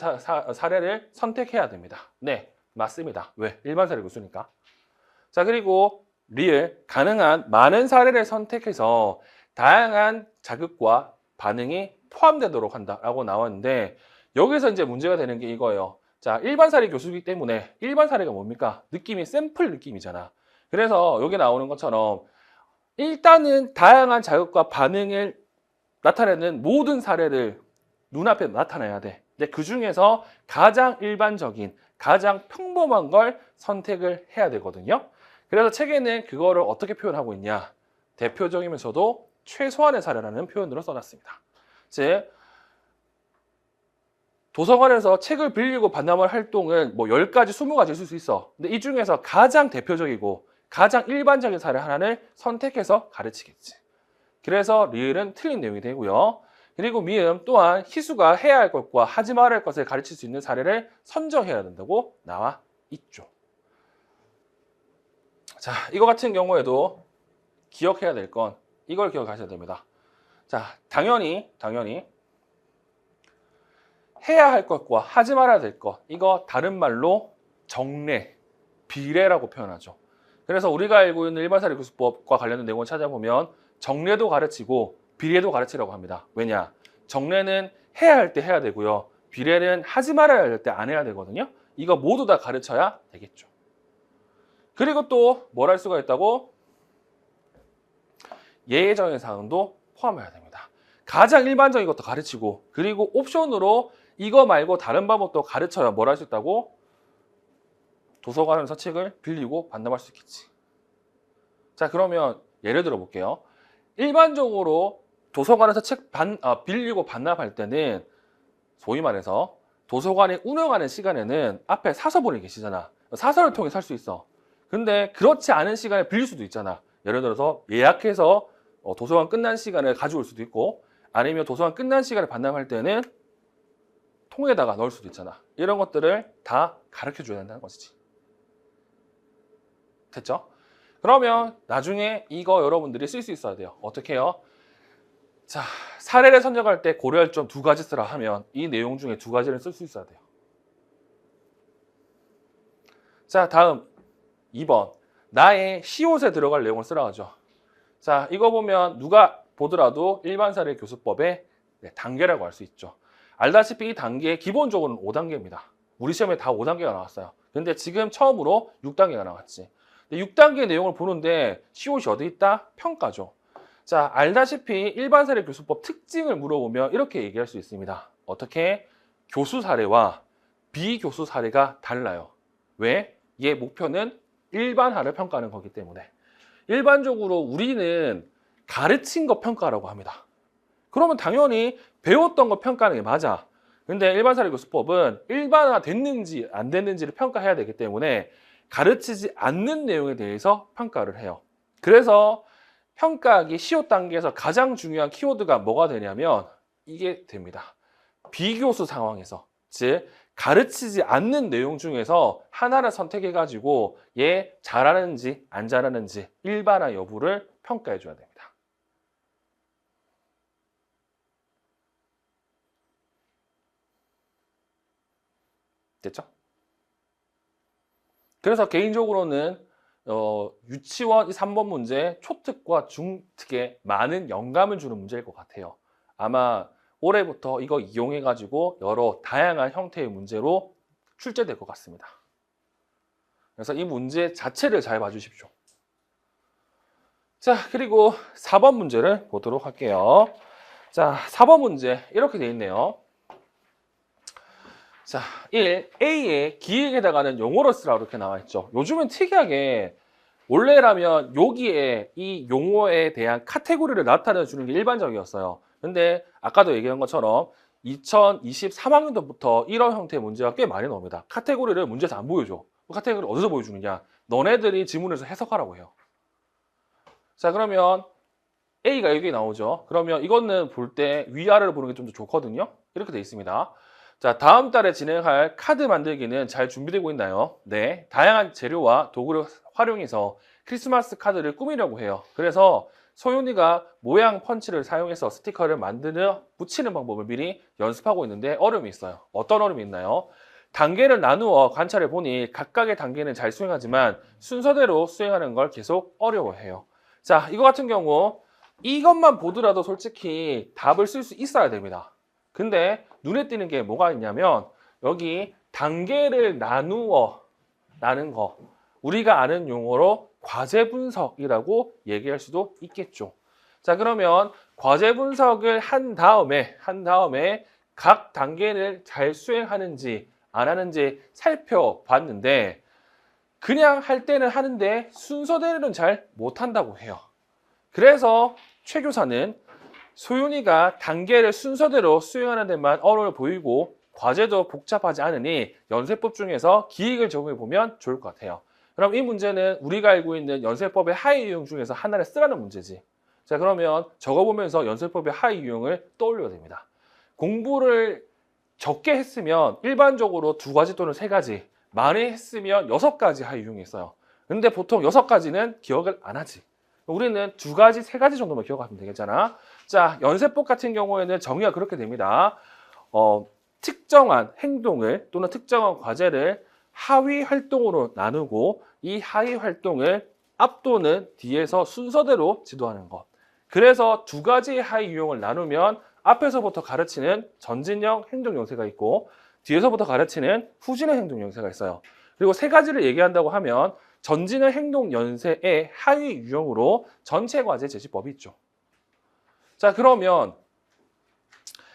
S1: 사례를 선택해야 됩니다. 네, 맞습니다. 왜? 일반 사례 교수니까. 자, 그리고 리을, 가능한 많은 사례를 선택해서 다양한 자극과 반응이 포함되도록 한다라고 나왔는데, 여기서 이제 문제가 되는 게 이거예요. 자, 일반 사례 교수이기 때문에 일반 사례가 뭡니까? 느낌이 샘플 느낌이잖아. 그래서 여기 나오는 것처럼 일단은 다양한 자극과 반응을 나타내는 모든 사례를 눈앞에 나타내야 돼. 근데 그 중에서 가장 일반적인, 가장 평범한 걸 선택을 해야 되거든요. 그래서 책에는 그거를 어떻게 표현하고 있냐. 대표적이면서도 최소한의 사례라는 표현으로 써놨습니다. 즉, 도서관에서 책을 빌리고 반납할 활동은 뭐 10가지, 20가지 있을 수 있어. 근데 이 중에서 가장 대표적이고 가장 일반적인 사례 하나를 선택해서 가르치겠지. 그래서 리을은 틀린 내용이 되고요. 그리고 미음 또한 희수가 해야 할 것과 하지 말아야 할 것을 가르칠 수 있는 사례를 선정해야 된다고 나와 있죠. 자, 이거 같은 경우에도 기억해야 될 건 이걸 기억하셔야 됩니다. 자, 당연히 해야 할 것과 하지 말아야 될 것, 이거 다른 말로 정례, 비례라고 표현하죠. 그래서 우리가 알고 있는 일반사례 교수법과 관련된 내용을 찾아보면 정례도 가르치고 비례도 가르치라고 합니다. 왜냐? 정례는 해야 할 때 해야 되고요. 비례는 하지 말아야 할 때 안 해야 되거든요. 이거 모두 다 가르쳐야 되겠죠. 그리고 또 뭘 할 수가 있다고? 예외적인 사항도 포함해야 됩니다. 가장 일반적인 것도 가르치고, 그리고 옵션으로 이거 말고 다른 방법도 가르쳐야 뭘 할 수 있다고? 도서관에서 책을 빌리고 반납할 수 있겠지. 자, 그러면 예를 들어 볼게요. 일반적으로 도서관에서 책 빌리고 반납할 때는 소위 말해서 도서관에 운영하는 시간에는 앞에 사서분이 계시잖아. 사서를 통해 살 수 있어. 근데 그렇지 않은 시간에 빌릴 수도 있잖아. 예를 들어서 예약해서 도서관 끝난 시간에 가져올 수도 있고, 아니면 도서관 끝난 시간에 반납할 때는 통에다가 넣을 수도 있잖아. 이런 것들을 다 가르쳐 줘야 된다는 것이지. 됐죠? 그러면 나중에 이거 여러분들이 쓸 수 있어야 돼요. 어떻게 해요? 자, 사례를 선정할 때 고려할 점 2가지 쓰라 하면 이 내용 중에 2가지를 쓸 수 있어야 돼요. 자, 다음 2번. 나의 시옷에 들어갈 내용을 쓰라 하죠. 자, 이거 보면 누가 보더라도 일반사례 교수법의 단계라고 할 수 있죠. 알다시피 이 단계 기본적으로는 5단계입니다. 우리 시험에 다 5단계가 나왔어요. 근데 지금 처음으로 6단계가 나왔지. 6단계 내용을 보는데 시옷이 어디 있다? 평가죠. 자, 알다시피 일반사례 교수법 특징을 물어보면 이렇게 얘기할 수 있습니다. 어떻게? 교수 사례와 비교수 사례가 달라요. 왜? 얘 목표는 일반화를 평가하는 거기 때문에. 일반적으로 우리는 가르친 거 평가라고 합니다. 그러면 당연히 배웠던 거 평가하는 게 맞아. 근데 일반사례 교수법은 일반화 됐는지 안 됐는지를 평가해야 되기 때문에 가르치지 않는 내용에 대해서 평가를 해요. 그래서 평가하기 시옷 단계에서 가장 중요한 키워드가 뭐가 되냐면 이게 됩니다. 비교수 상황에서, 즉 가르치지 않는 내용 중에서 하나를 선택해가지고 얘 잘하는지 안 잘하는지 일반화 여부를 평가해 줘야 됩니다. 됐죠? 그래서 개인적으로는 유치원 3번 문제 초특과 중특에 많은 영감을 주는 문제일 것 같아요. 아마 올해부터 이거 이용해가지고 여러 다양한 형태의 문제로 출제될 것 같습니다. 그래서 이 문제 자체를 잘 봐주십시오. 자, 그리고 4번 문제를 보도록 할게요. 자, 4번 문제 이렇게 돼 있네요. 자, 1. A의 기획에다가는 용어를 쓰라 이렇게 나와 있죠. 요즘은 특이하게 원래라면 여기에 이 용어에 대한 카테고리를 나타내 주는 게 일반적이었어요. 근데 아까도 얘기한 것처럼 2023학년도부터 이런 형태의 문제가 꽤 많이 나옵니다. 카테고리를 문제에서 안 보여줘. 카테고리를 어디서 보여주느냐? 너네들이 지문에서 해석하라고 해요. 자, 그러면 A가 여기 나오죠. 그러면 이거는 볼 때 위아래로 보는 게 좀 더 좋거든요. 이렇게 돼 있습니다. 자, 다음 달에 진행할 카드 만들기는 잘 준비되고 있나요? 네. 다양한 재료와 도구를 활용해서 크리스마스 카드를 꾸미려고 해요. 그래서 소윤이가 모양 펀치를 사용해서 스티커를 만들어 붙이는 방법을 미리 연습하고 있는데 어려움이 있어요. 어떤 어려움이 있나요? 단계를 나누어 관찰해 보니 각각의 단계는 잘 수행하지만 순서대로 수행하는 걸 계속 어려워해요. 자, 이거 같은 경우 이것만 보더라도 솔직히 답을 쓸 수 있어야 됩니다. 근데 눈에 띄는 게 뭐가 있냐면 여기 단계를 나누어 라는 거, 우리가 아는 용어로 과제 분석이라고 얘기할 수도 있겠죠. 자, 그러면 과제 분석을 한 다음에 각 단계를 잘 수행하는지 안 하는지 살펴봤는데 그냥 할 때는 하는데 순서대로는 잘 못한다고 해요. 그래서 최 교사는 소윤이가 단계를 순서대로 수행하는 데만 어려움을 보이고 과제도 복잡하지 않으니 연세법 중에서 기익을 적용해 보면 좋을 것 같아요. 그럼 이 문제는 우리가 알고 있는 연세법의 하위 유형 중에서 하나를 쓰라는 문제지. 자, 그러면 적어보면서 연세법의 하위 유형을 떠올려야 됩니다. 공부를 적게 했으면 일반적으로 2가지 또는 3가지, 많이 했으면 6가지 하위 유형이 있어요. 근데 보통 6가지는 기억을 안 하지. 우리는 2가지, 3가지 정도만 기억하면 되겠잖아. 자, 연세법 같은 경우에는 정의가 그렇게 됩니다. 특정한 행동을 또는 특정한 과제를 하위 활동으로 나누고 이 하위 활동을 앞 또는 뒤에서 순서대로 지도하는 것. 그래서 2가지 하위 유형을 나누면 앞에서부터 가르치는 전진형 행동 영세가 있고 뒤에서부터 가르치는 후진형 행동 영세가 있어요. 그리고 3가지를 얘기한다고 하면 전진형 행동 연세의 하위 유형으로 전체 과제 제시법이 있죠. 자, 그러면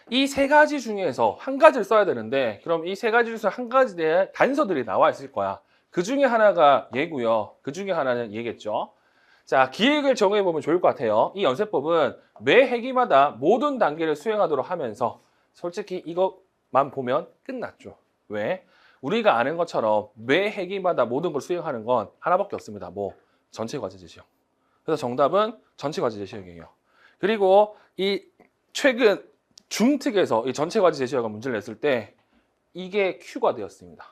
S1: 이 3가지 중에서 1가지를 써야 되는데 그럼 이 3가지 중에서 1가지의 단서들이 나와 있을 거야. 그 중에 하나가 얘고요. 그 중에 하나는 얘겠죠. 자, 기획을 정해 보면 좋을 것 같아요. 이 연세법은 매 회기마다 모든 단계를 수행하도록 하면서 솔직히 이것만 보면 끝났죠. 왜? 우리가 아는 것처럼 매 회기마다 모든 걸 수행하는 건 하나밖에 없습니다. 뭐 전체 과제 제시형. 그래서 정답은 전체 과제 제시형이에요. 그리고 이 최근 중특에서 이 전체 과제 제시형을 문제를 냈을 때 이게 Q가 되었습니다.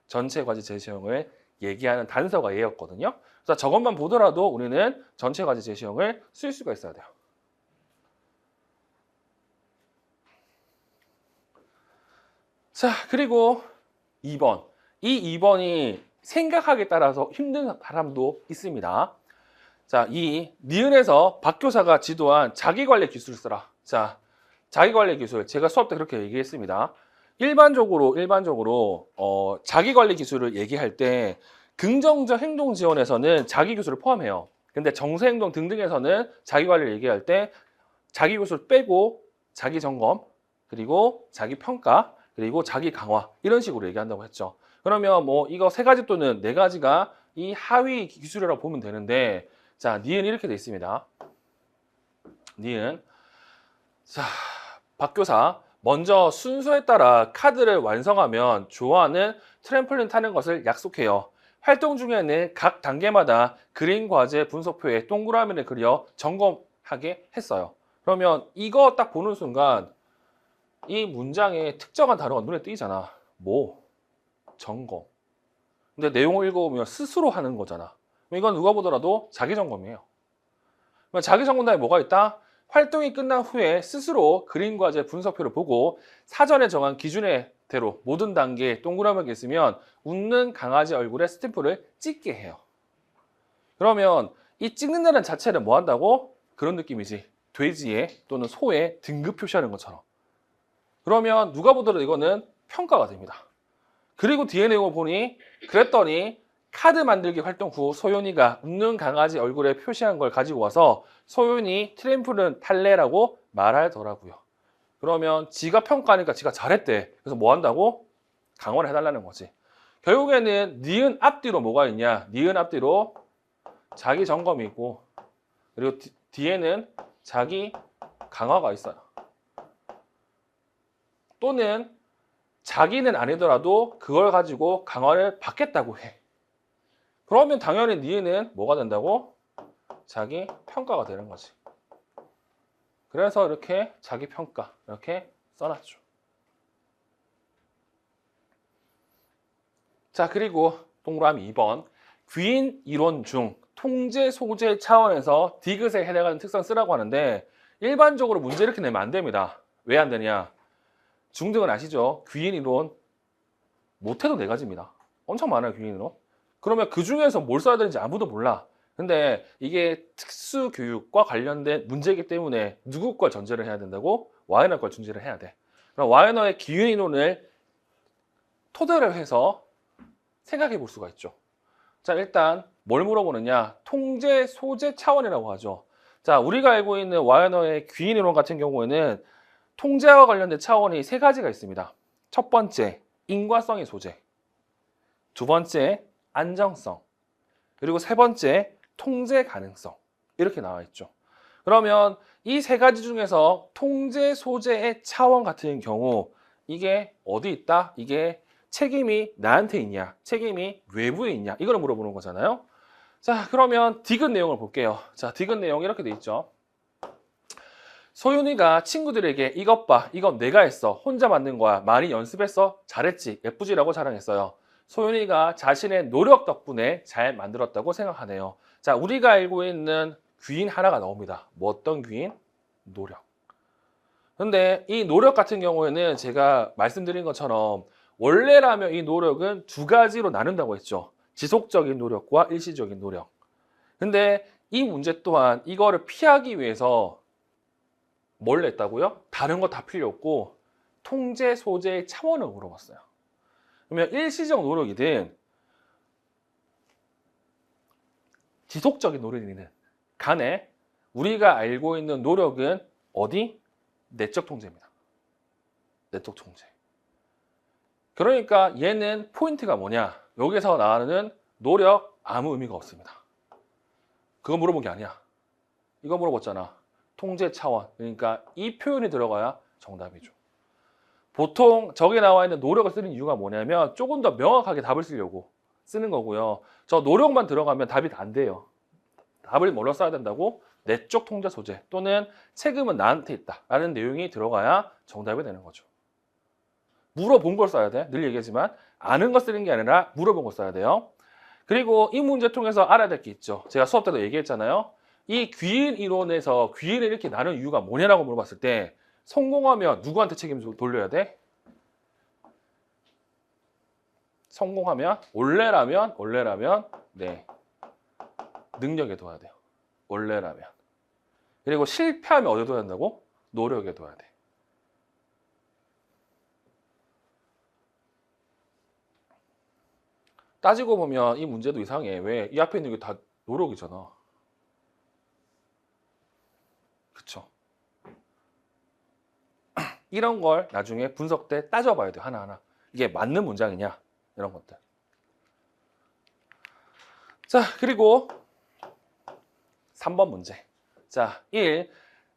S1: 전체 과제 제시형을 얘기하는 단서가 얘였거든요. 그래서 저것만 보더라도 우리는 전체 과제 제시형을 쓸 수가 있어야 돼요. 자, 그리고 2번. 이 2번이 생각하기에 따라서 힘든 사람도 있습니다. 자, 이 니은에서 박 교사가 지도한 자기관리 기술을 써라. 자, 자기관리 기술. 제가 수업 때 그렇게 얘기했습니다. 일반적으로 자기관리 기술을 얘기할 때 긍정적 행동 지원에서는 자기 기술을 포함해요. 근데 정서 행동 등등에서는 자기관리를 얘기할 때 자기 기술 빼고 자기 점검, 그리고 자기 평가, 그리고 자기 강화 이런 식으로 얘기한다고 했죠. 그러면 뭐 이거 3가지 또는 4가지가 이 하위 기술이라고 보면 되는데 자, 니은 이렇게 돼 있습니다. 니은. 자, 박 교사. 먼저 순서에 따라 카드를 완성하면 좋아하는 트램펄린 타는 것을 약속해요. 활동 중에는 각 단계마다 그림 과제 분석표에 동그라미를 그려 점검하게 했어요. 그러면 이거 딱 보는 순간 이 문장에 특정한 단어가 눈에 띄잖아. 뭐? 점검. 근데 내용을 읽어보면 스스로 하는 거잖아. 이건 누가 보더라도 자기 점검이에요. 자기 점검단에 뭐가 있다? 활동이 끝난 후에 스스로 그림 과제 분석표를 보고 사전에 정한 기준에 대로 모든 단계에 동그라미가 있으면 웃는 강아지 얼굴에 스탬프를 찍게 해요. 그러면 이 찍는다는 자체는 뭐 한다고? 그런 느낌이지. 돼지의 또는 소의 등급 표시하는 것처럼. 그러면 누가 보더라도 이거는 평가가 됩니다. 그리고 뒤에 내용을 보니 그랬더니 카드 만들기 활동 후 소윤이가 웃는 강아지 얼굴에 표시한 걸 가지고 와서 소윤이 트램플은 탈래라고 말하더라고요. 그러면 지가 평가하니까 지가 잘했대. 그래서 뭐 한다고? 강화를 해달라는 거지. 결국에는 니은 앞뒤로 뭐가 있냐? 니은 앞뒤로 자기 점검이 있고 그리고 뒤에는 자기 강화가 있어요. 또는 자기는 아니더라도 그걸 가지고 강화를 받겠다고 해. 그러면 당연히 니은은 뭐가 된다고? 자기 평가가 되는 거지. 그래서 이렇게 자기 평가 이렇게 써놨죠. 자, 그리고 동그라미 2번. 귀인 이론 중 통제 소재 차원에서 디귿에 해당하는 특성 쓰라고 하는데 일반적으로 문제 이렇게 내면 안 됩니다. 왜 안 되냐? 중등은 아시죠? 귀인 이론 못해도 4가지입니다. 엄청 많아요, 귀인 이론. 그러면 그 중에서 뭘 써야 되는지 아무도 몰라. 근데 이게 특수교육과 관련된 문제이기 때문에 누구 걸 전제를 해야 된다고? 와이너 걸 전제를 해야 돼. 그럼 와이너의 귀인 이론을 토대로 해서 생각해 볼 수가 있죠. 자, 일단 뭘 물어보느냐? 통제 소재 차원이라고 하죠. 자, 우리가 알고 있는 와이너의 귀인 이론 같은 경우에는 통제와 관련된 차원이 세 가지가 있습니다. 첫 번째, 인과성의 소재. 두 번째, 안정성. 그리고 세 번째, 통제 가능성. 이렇게 나와 있죠. 그러면 이 세 가지 중에서 통제 소재의 차원 같은 경우 이게 어디 있다? 이게 책임이 나한테 있냐? 책임이 외부에 있냐? 이걸 물어보는 거잖아요. 자, 그러면 디귿 내용을 볼게요. 자, 디귿 내용 이렇게 돼 있죠. 소윤이가 친구들에게 이것 봐, 이건 내가 했어. 혼자 만든 거야. 많이 연습했어. 잘했지. 예쁘지라고 자랑했어요. 소윤이가 자신의 노력 덕분에 잘 만들었다고 생각하네요. 자, 우리가 알고 있는 귀인 하나가 나옵니다. 뭐 어떤 귀인? 노력. 근데 이 노력 같은 경우에는 제가 말씀드린 것처럼 원래라면 이 노력은 두 가지로 나눈다고 했죠. 지속적인 노력과 일시적인 노력. 근데 이 문제 또한 이거를 피하기 위해서 뭘 냈다고요? 다른 거 다 필요 없고 통제 소재의 차원을 물어봤어요. 그러면 일시적 노력이든 지속적인 노력이든 간에 우리가 알고 있는 노력은 어디? 내적 통제입니다. 내적 통제. 그러니까 얘는 포인트가 뭐냐? 여기서 나오는 노력 아무 의미가 없습니다. 그거 물어본 게 아니야. 이거 물어봤잖아. 통제 차원. 그러니까 이 표현이 들어가야 정답이죠. 보통 저기 나와 있는 노력을 쓰는 이유가 뭐냐면 조금 더 명확하게 답을 쓰려고 쓰는 거고요. 저 노력만 들어가면 답이 안 돼요. 답을 뭘로 써야 된다고? 내적 통제 소재 또는 책임은 나한테 있다 라는 내용이 들어가야 정답이 되는 거죠. 물어본 걸 써야 돼. 늘 얘기하지만 아는 거 쓰는 게 아니라 물어본 걸 써야 돼요. 그리고 이 문제 통해서 알아야 될 게 있죠. 제가 수업 때도 얘기했잖아요. 이 귀인 이론에서 귀인을 이렇게 나눈 이유가 뭐냐라고 물어봤을 때 성공하면 누구한테 책임을 돌려야 돼? 성공하면 원래라면 네 능력에 둬야 돼요. 원래라면. 그리고 실패하면 어디에 둬야 된다고? 노력에 둬야 돼. 따지고 보면 이 문제도 이상해. 왜? 이 앞에 있는 게 다 노력이잖아. 그쵸? 이런 걸 나중에 분석 때 따져봐야 돼요. 하나하나. 이게 맞는 문장이냐? 이런 것들. 자, 그리고 3번 문제. 자, 1.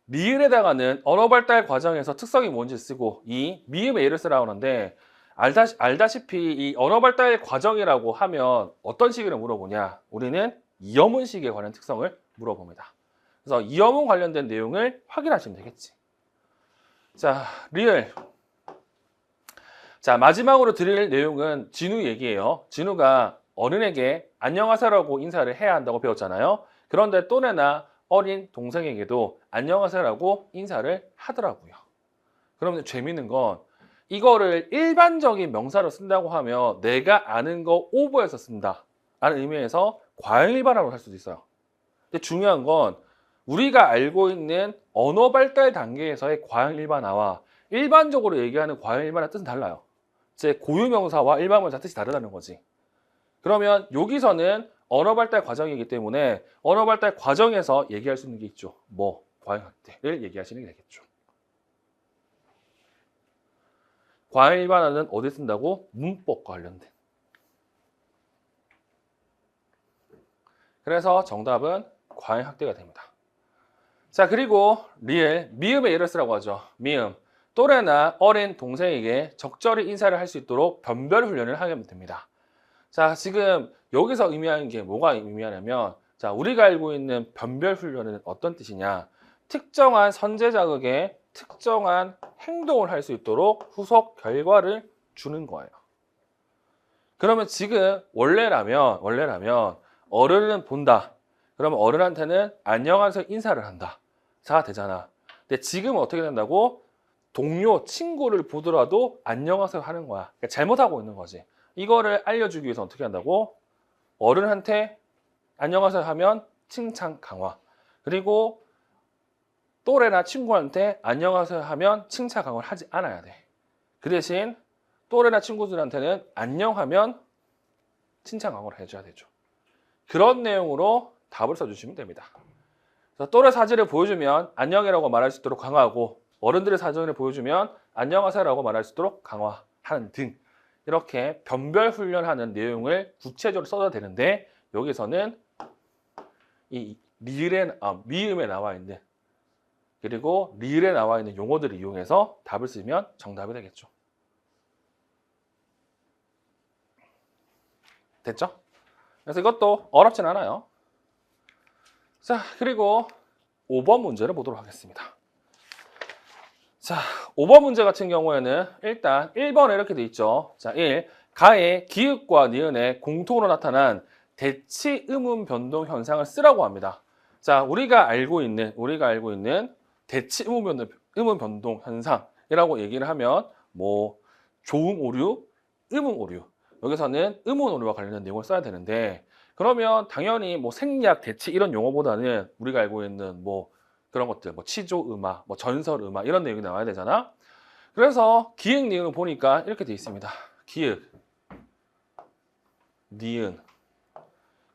S1: 리을에다가는 언어 발달 과정에서 특성이 뭔지 쓰고 2. 미음의 예를 쓰라고 하는데 알다시피 이 언어 발달 과정이라고 하면 어떤 시기를 물어보냐? 우리는 이어문 시기에 관한 특성을 물어봅니다. 그래서 이어문 관련된 내용을 확인하시면 되겠지. 자, 리을. 자, 마지막으로 드릴 내용은 진우 얘기예요. 진우가 어른에게 안녕하세요라고 인사를 해야 한다고 배웠잖아요. 그런데 또래나 어린 동생에게도 안녕하세요라고 인사를 하더라고요. 그러면 재밌는 건 이거를 일반적인 명사로 쓴다고 하면 내가 아는 거 오버해서 쓴다 라는 의미에서 과잉일반화로 할 수도 있어요. 근데 중요한 건 우리가 알고 있는 언어 발달 단계에서의 과잉일반화와 일반적으로 얘기하는 과잉일반화 뜻은 달라요. 제 고유명사와 일반명사 뜻이 다르다는 거지. 그러면 여기서는 언어 발달 과정이기 때문에 언어 발달 과정에서 얘기할 수 있는 게 있죠. 뭐 과잉학대를 얘기하시는 게 되겠죠. 과잉일반화는 어디 쓴다고? 문법과 관련된. 그래서 정답은 과잉학대가 됩니다. 자, 그리고 리을, 미음의 예를 쓰라고 하죠. 미음. 또래나 어린 동생에게 적절히 인사를 할 수 있도록 변별 훈련을 하면 됩니다. 자, 지금 여기서 의미하는 게 뭐가 의미하냐면, 자, 우리가 알고 있는 변별 훈련은 어떤 뜻이냐? 특정한 선제 자극에 특정한 행동을 할 수 있도록 후속 결과를 주는 거예요. 그러면 지금 원래라면 어른은 본다. 그러면 어른한테는 안녕하세요 인사를 한다. 자, 되잖아. 근데 지금은 어떻게 된다고? 동료, 친구를 보더라도 안녕하세요 하는 거야. 그러니까 잘못하고 있는 거지. 이거를 알려주기 위해서 어떻게 한다고? 어른한테 안녕하세요 하면 칭찬 강화. 그리고 또래나 친구한테 안녕하세요 하면 칭찬 강화를 하지 않아야 돼. 그 대신 또래나 친구들한테는 안녕하면 칭찬 강화를 해줘야 되죠. 그런 내용으로 답을 써주시면 됩니다. 그래서 또래 사진을 보여주면 안녕이라고 말할 수 있도록 강화하고 어른들의 사전을 보여주면 안녕하세요라고 말할 수 있도록 강화하는 등 이렇게 변별 훈련하는 내용을 구체적으로 써야 되는데 여기서는 이 미음에 나와 있는 그리고 리을에 나와 있는 용어들을 이용해서 답을 쓰면 정답이 되겠죠. 됐죠? 그래서 이것도 어렵진 않아요. 자, 그리고 5번 문제를 보도록 하겠습니다. 자, 5번 문제 같은 경우에는 일단 1번에 이렇게 돼 있죠. 자, 1. 가의 기읍과 니은의 공통으로 나타난 대치 음운 변동 현상을 쓰라고 합니다. 자, 우리가 알고 있는 대치 음운 변동 현상이라고 얘기를 하면 뭐 조음 오류, 음운 오류. 여기서는 음운 오류와 관련된 내용을 써야 되는데 그러면 당연히 뭐 생략, 대치 이런 용어보다는 우리가 알고 있는 뭐 그런 것들, 뭐 치조 음화, 뭐 전설 음화 이런 내용이 나와야 되잖아. 그래서 기역 니은을 보니까 이렇게 돼 있습니다. 기역, 니은.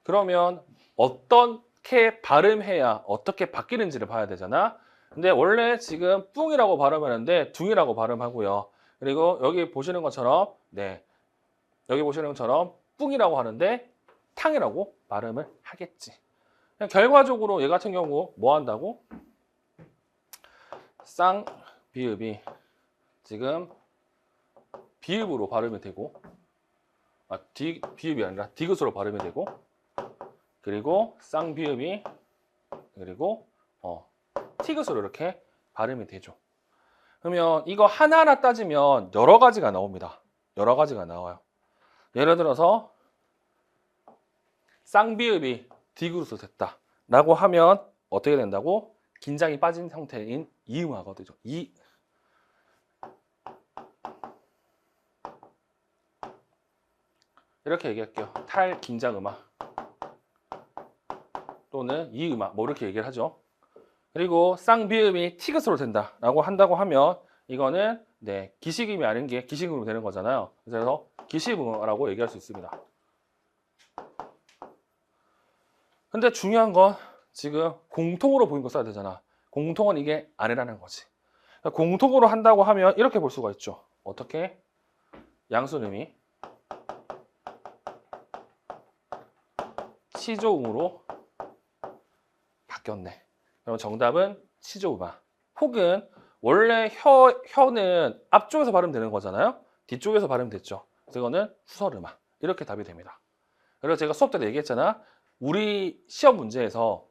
S1: 그러면 어떻게 발음해야 어떻게 바뀌는지를 봐야 되잖아. 근데 원래 지금 뿡이라고 발음하는데 둥이라고 발음하고요. 그리고 여기 보시는 것처럼 여기 보시는 것처럼 뿡이라고 하는데 탕이라고 발음을 하겠지. 그냥 결과적으로 얘 같은 경우 뭐 한다고? 쌍 비읍이 지금 비읍으로 발음이 되고 비읍이 아니라 디귿으로 발음이 되고 그리고 쌍비읍이 그리고 티귿으로 이렇게 발음이 되죠. 그러면 이거 하나하나 따지면 여러 가지가 나옵니다. 여러 가지가 나와요. 예를 들어서 쌍비읍이 디귿으로 됐다 라고 하면 어떻게 된다고? 긴장이 빠진 상태인 이음화가 되죠. 이렇게 얘기할게요. 탈긴장음화 또는 이음화 뭐 이렇게 얘기를 하죠. 그리고 쌍비음이 티귿으로 된다라고 한다고 하면 이거는 기식음이 아닌 게 기식음으로 되는 거잖아요. 그래서 기식음화라고 얘기할 수 있습니다. 근데 중요한 건 지금 공통으로 보인 거 써야 되잖아. 공통은 이게 아니라는 거지. 공통으로 한다고 하면 이렇게 볼 수가 있죠. 어떻게? 양순음이 치조음으로 바뀌었네. 그럼 정답은 치조음화. 혹은 원래 혀는 앞쪽에서 발음되는 거잖아요. 뒤쪽에서 발음됐죠. 그래서 이거는 후설음화. 이렇게 답이 됩니다. 그래서 제가 수업 때 얘기했잖아. 우리 시험 문제에서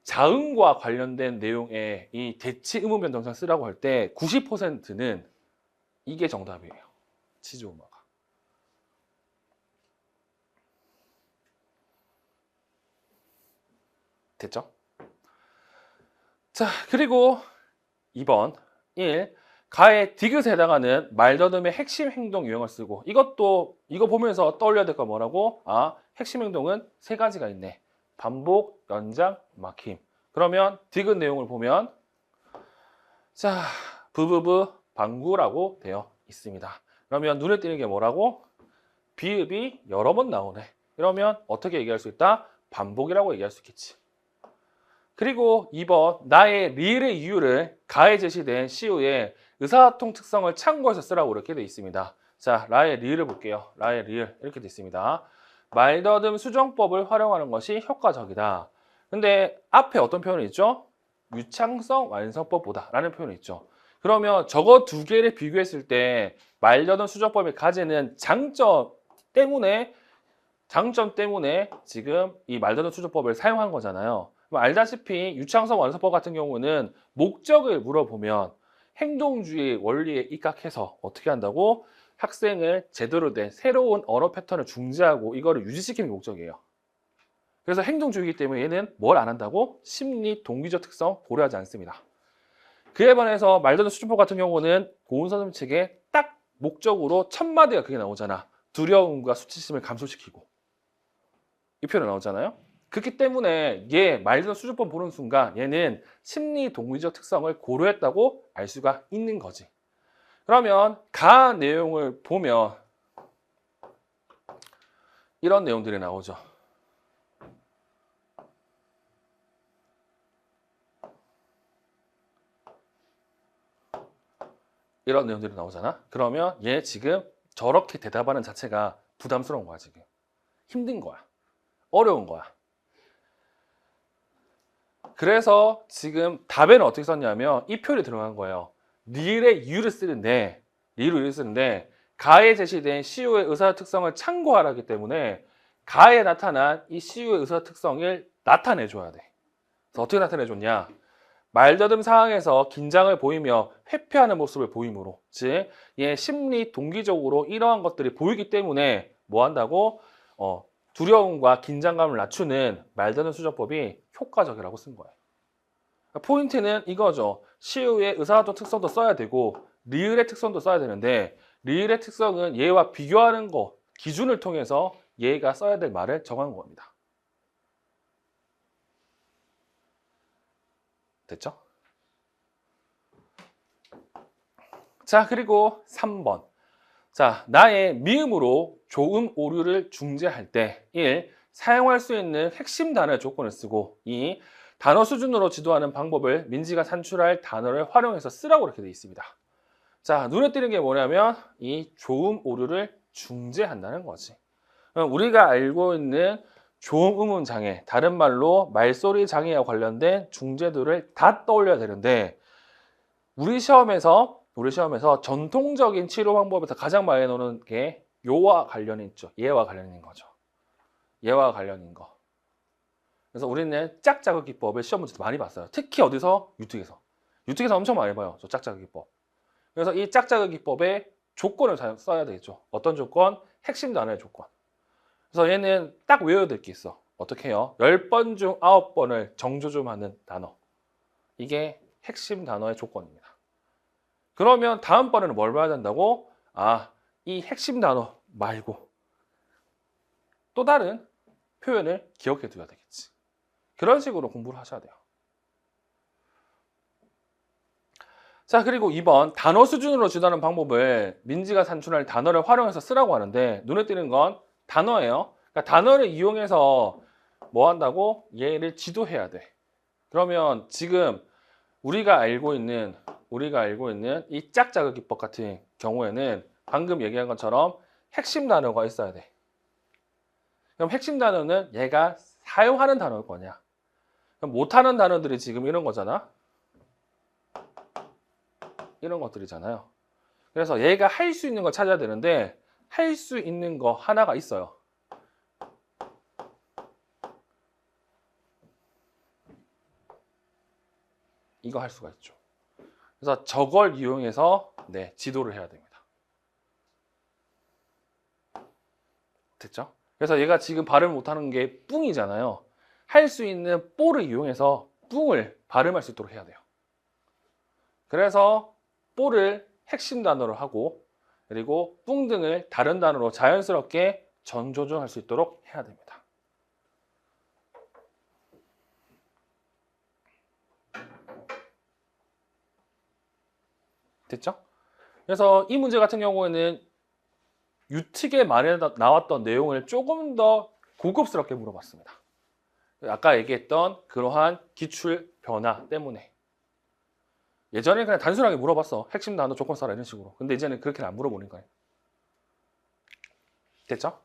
S1: 자음과 관련된 내용의 이 대치 의문 변동사 쓰라고 할 때 90%는 이게 정답이에요. 치조음화가. 됐죠? 자, 그리고 2번 1. 가의 디귿에 해당하는 말더듬의 핵심 행동 유형을 쓰고 이거 보면서 떠올려야 될 거 뭐라고? 핵심 행동은 3가지가 있네. 반복, 연장, 막힘. 그러면 디귿 내용을 보면 자, 부부부 방구라고 되어 있습니다. 그러면 눈에 띄는 게 뭐라고? 비읍이 여러 번 나오네. 이러면 어떻게 얘기할 수 있다? 반복이라고 얘기할 수 있겠지. 그리고 2번 나의 리을의 이유를 가에 제시된 시우의 의사소통 특성을 참고해서 쓰라고 이렇게 되어 있습니다. 자, 라의 리을을 볼게요. 라의 리을 이렇게 되어 있습니다. 말더듬 수정법을 활용하는 것이 효과적이다. 근데 앞에 어떤 표현이 있죠? 유창성 완성법보다 라는 표현이 있죠. 그러면 저거 두 개를 비교했을 때 말더듬 수정법이 가지는 장점 때문에 지금 이 말더듬 수정법을 사용한 거잖아요. 알다시피 유창성 완성법 같은 경우는 목적을 물어보면 행동주의 원리에 입각해서 어떻게 한다고? 학생을 제대로 된 새로운 언어 패턴을 중재하고 이거를 유지시키는 게 목적이에요. 그래서 행동주의이기 때문에 얘는 뭘 안 한다고? 심리 동기적 특성 고려하지 않습니다. 그에 반해서 말더듬 수준법 같은 경우는 고은 선생님 책에 딱 목적으로 첫 마디가 그게 나오잖아. 두려움과 수치심을 감소시키고 이 표현이 나오잖아요. 그렇기 때문에 얘 말더듬 수준법 보는 순간 얘는 심리 동기적 특성을 고려했다고 알 수가 있는 거지. 그러면 가 내용을 보면 이런 내용들이 나오죠. 이런 내용들이 나오잖아. 그러면 얘 지금 저렇게 대답하는 자체가 부담스러운 거야, 지금. 힘든 거야. 어려운 거야. 그래서 지금 답에는 어떻게 썼냐면 이 표현이 들어간 거예요. 리을의 이유를 쓰는데 가에 제시된 시효의 의사 특성을 참고하라기 때문에 가에 나타난 이 시효의 의사 특성을 나타내줘야 돼. 그래서 어떻게 나타내줬냐? 말더듬 상황에서 긴장을 보이며 회피하는 모습을 보이므로, 즉, 얘 심리 동기적으로 이러한 것들이 보이기 때문에 뭐 한다고? 두려움과 긴장감을 낮추는 말더듬 수정법이 효과적이라고 쓴 거예요. 포인트는 이거죠. 시우의 의사활동 특성도 써야 되고 리을의 특성도 써야 되는데 리을의 특성은 얘와 비교하는 거 기준을 통해서 얘가 써야 될 말을 정한 겁니다. 됐죠? 자, 그리고 3번. 자, 나의 미음으로 조음 오류를 중재할 때 1. 사용할 수 있는 핵심 단어의 조건을 쓰고 2. 단어 수준으로 지도하는 방법을 민지가 산출할 단어를 활용해서 쓰라고 이렇게 되어 있습니다. 자, 눈에 띄는 게 뭐냐면 이 조음 오류를 중재한다는 거지. 우리가 알고 있는 조음 음운 장애, 다른 말로 말소리 장애와 관련된 중재도를 다 떠올려야 되는데 우리 시험에서 전통적인 치료 방법에서 가장 많이 나오는 게 요와 관련이 있죠. 얘와 관련인 거죠. 얘와 관련인 거. 그래서 우리는 짝자극 기법을 시험 문제도 많이 봤어요. 특히 어디서? 유특에서. 유특에서 엄청 많이 봐요. 저 짝자극 기법. 그래서 이 짝자극 기법의 조건을 써야 되겠죠. 어떤 조건? 핵심 단어의 조건. 그래서 얘는 딱 외워야 될 게 있어. 어떻게 해요? 10번 중 9번을 정조준하는 단어. 이게 핵심 단어의 조건입니다. 그러면 다음번에는 뭘 봐야 된다고? 이 핵심 단어 말고 또 다른 표현을 기억해 두어야 되겠지. 그런 식으로 공부를 하셔야 돼요. 자, 그리고 2번 단어 수준으로 지도하는 방법을 민지가 산출할 단어를 활용해서 쓰라고 하는데 눈에 띄는 건 단어예요. 그러니까 단어를 이용해서 뭐 한다고? 얘를 지도해야 돼. 그러면 지금 우리가 알고 있는 이 짝자극 기법 같은 경우에는 방금 얘기한 것처럼 핵심 단어가 있어야 돼. 그럼 핵심 단어는 얘가 사용하는 단어일 거냐? 그럼 못하는 단어들이 지금 이런 거잖아. 이런 것들이잖아요. 그래서 얘가 할 수 있는 걸 찾아야 되는데 할 수 있는 거 하나가 있어요. 이거 할 수가 있죠. 그래서 저걸 이용해서 지도를 해야 됩니다. 됐죠? 그래서 얘가 지금 발음 못하는 게 뿡이잖아요. 할 수 있는 뽀를 이용해서 뿡을 발음할 수 있도록 해야 돼요. 그래서 뽀를 핵심 단어로 하고 그리고 뿡 등을 다른 단어로 자연스럽게 전조준할 수 있도록 해야 됩니다. 됐죠? 그래서 이 문제 같은 경우에는 유특의 말에 나왔던 내용을 조금 더 고급스럽게 물어봤습니다. 아까 얘기했던 그러한 기출 변화 때문에. 예전에 그냥 단순하게 물어봤어. 핵심 단어 조건 써라 이런 식으로. 근데 이제는 그렇게 안 물어보니까요. 됐죠?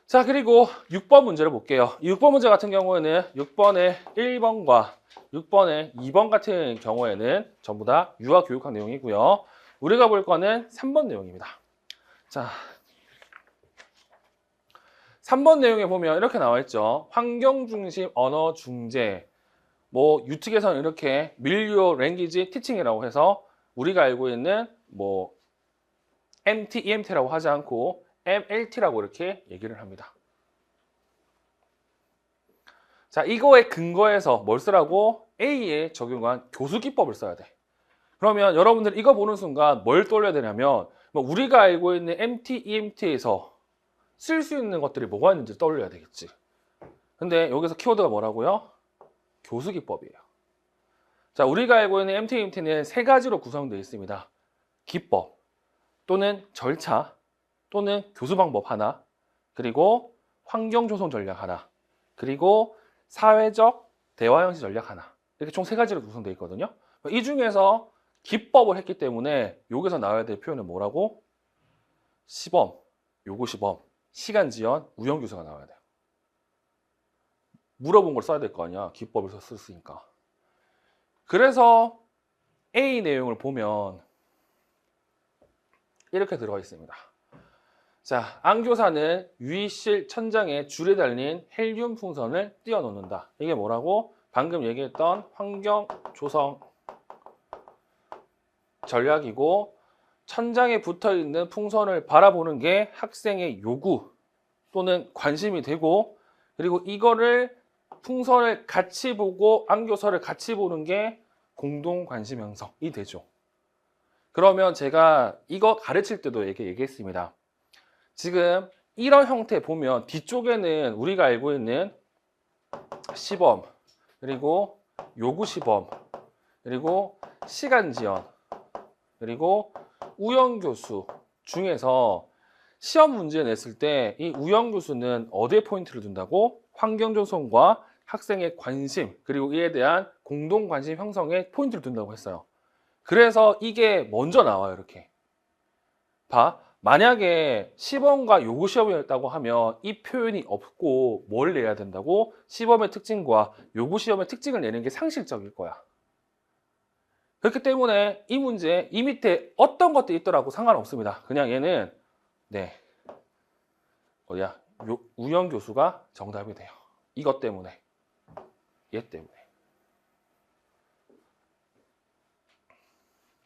S1: 자, 그리고 6번 문제를 볼게요. 6번 문제 같은 경우에는 6번의 1번과 6번의 2번 같은 경우에는 전부 다 유아 교육학 내용이고요. 우리가 볼 거는 3번 내용입니다. 자, 3번 내용에 보면 이렇게 나와 있죠. 환경 중심 언어 중재. 뭐 유특에서는 이렇게 밀리오 랭귀지 티칭이라고 해서 우리가 알고 있는 뭐 MT, EMT라고 하지 않고 MLT라고 이렇게 얘기를 합니다. 자, 이거에 근거해서 뭘 쓰라고? A에 적용한 교수 기법을 써야 돼. 그러면 여러분들 이거 보는 순간 뭘 떠올려야 되냐면 우리가 알고 있는 MT, EMT에서 쓸 수 있는 것들이 뭐가 있는지 떠올려야 되겠지. 근데 여기서 키워드가 뭐라고요? 교수 기법이에요. 자, 우리가 알고 있는 MT, EMT는 세 가지로 구성되어 있습니다. 기법 또는 절차 또는 교수 방법 하나, 그리고 환경 조성 전략 하나, 그리고 사회적 대화 형식 전략 하나. 이렇게 총 세 가지로 구성되어 있거든요. 이 중에서 기법을 했기 때문에 여기서 나와야 될 표현은 뭐라고? 시범, 요구 시범, 시간 지연, 우연교수가 나와야 돼요. 물어본 걸 써야 될 거 아니야. 기법을 썼으니까. 그래서 A 내용을 보면 이렇게 들어가 있습니다. 자, 안교사는 유리실 천장에 줄에 달린 헬륨 풍선을 띄워놓는다. 이게 뭐라고? 방금 얘기했던 환경 조성 전략이고, 천장에 붙어있는 풍선을 바라보는 게 학생의 요구 또는 관심이 되고, 그리고 이거를 풍선을 같이 보고 안교사를 같이 보는 게 공동 관심 형성이 되죠. 그러면 제가 이거 가르칠 때도 얘기했습니다. 지금 이런 형태 보면 뒤쪽에는 우리가 알고 있는 시범, 그리고 요구 시범, 그리고 시간 지연, 그리고 우연교수 중에서 시험 문제 냈을 때 이 우연교수는 어디에 포인트를 둔다고? 환경조성과 학생의 관심, 그리고 이에 대한 공동 관심 형성에 포인트를 둔다고 했어요. 그래서 이게 먼저 나와요. 이렇게 봐. 만약에 시범과 요구 시험이었다고 하면 이 표현이 없고 뭘 내야 된다고? 시범의 특징과 요구 시험의 특징을 내는 게 상식적일 거야. 그렇기 때문에 이 문제, 이 밑에 어떤 것들이 있더라도 상관없습니다. 그냥 얘는 어디야? 우연 교수가 정답이 돼요. 이것 때문에, 얘 때문에.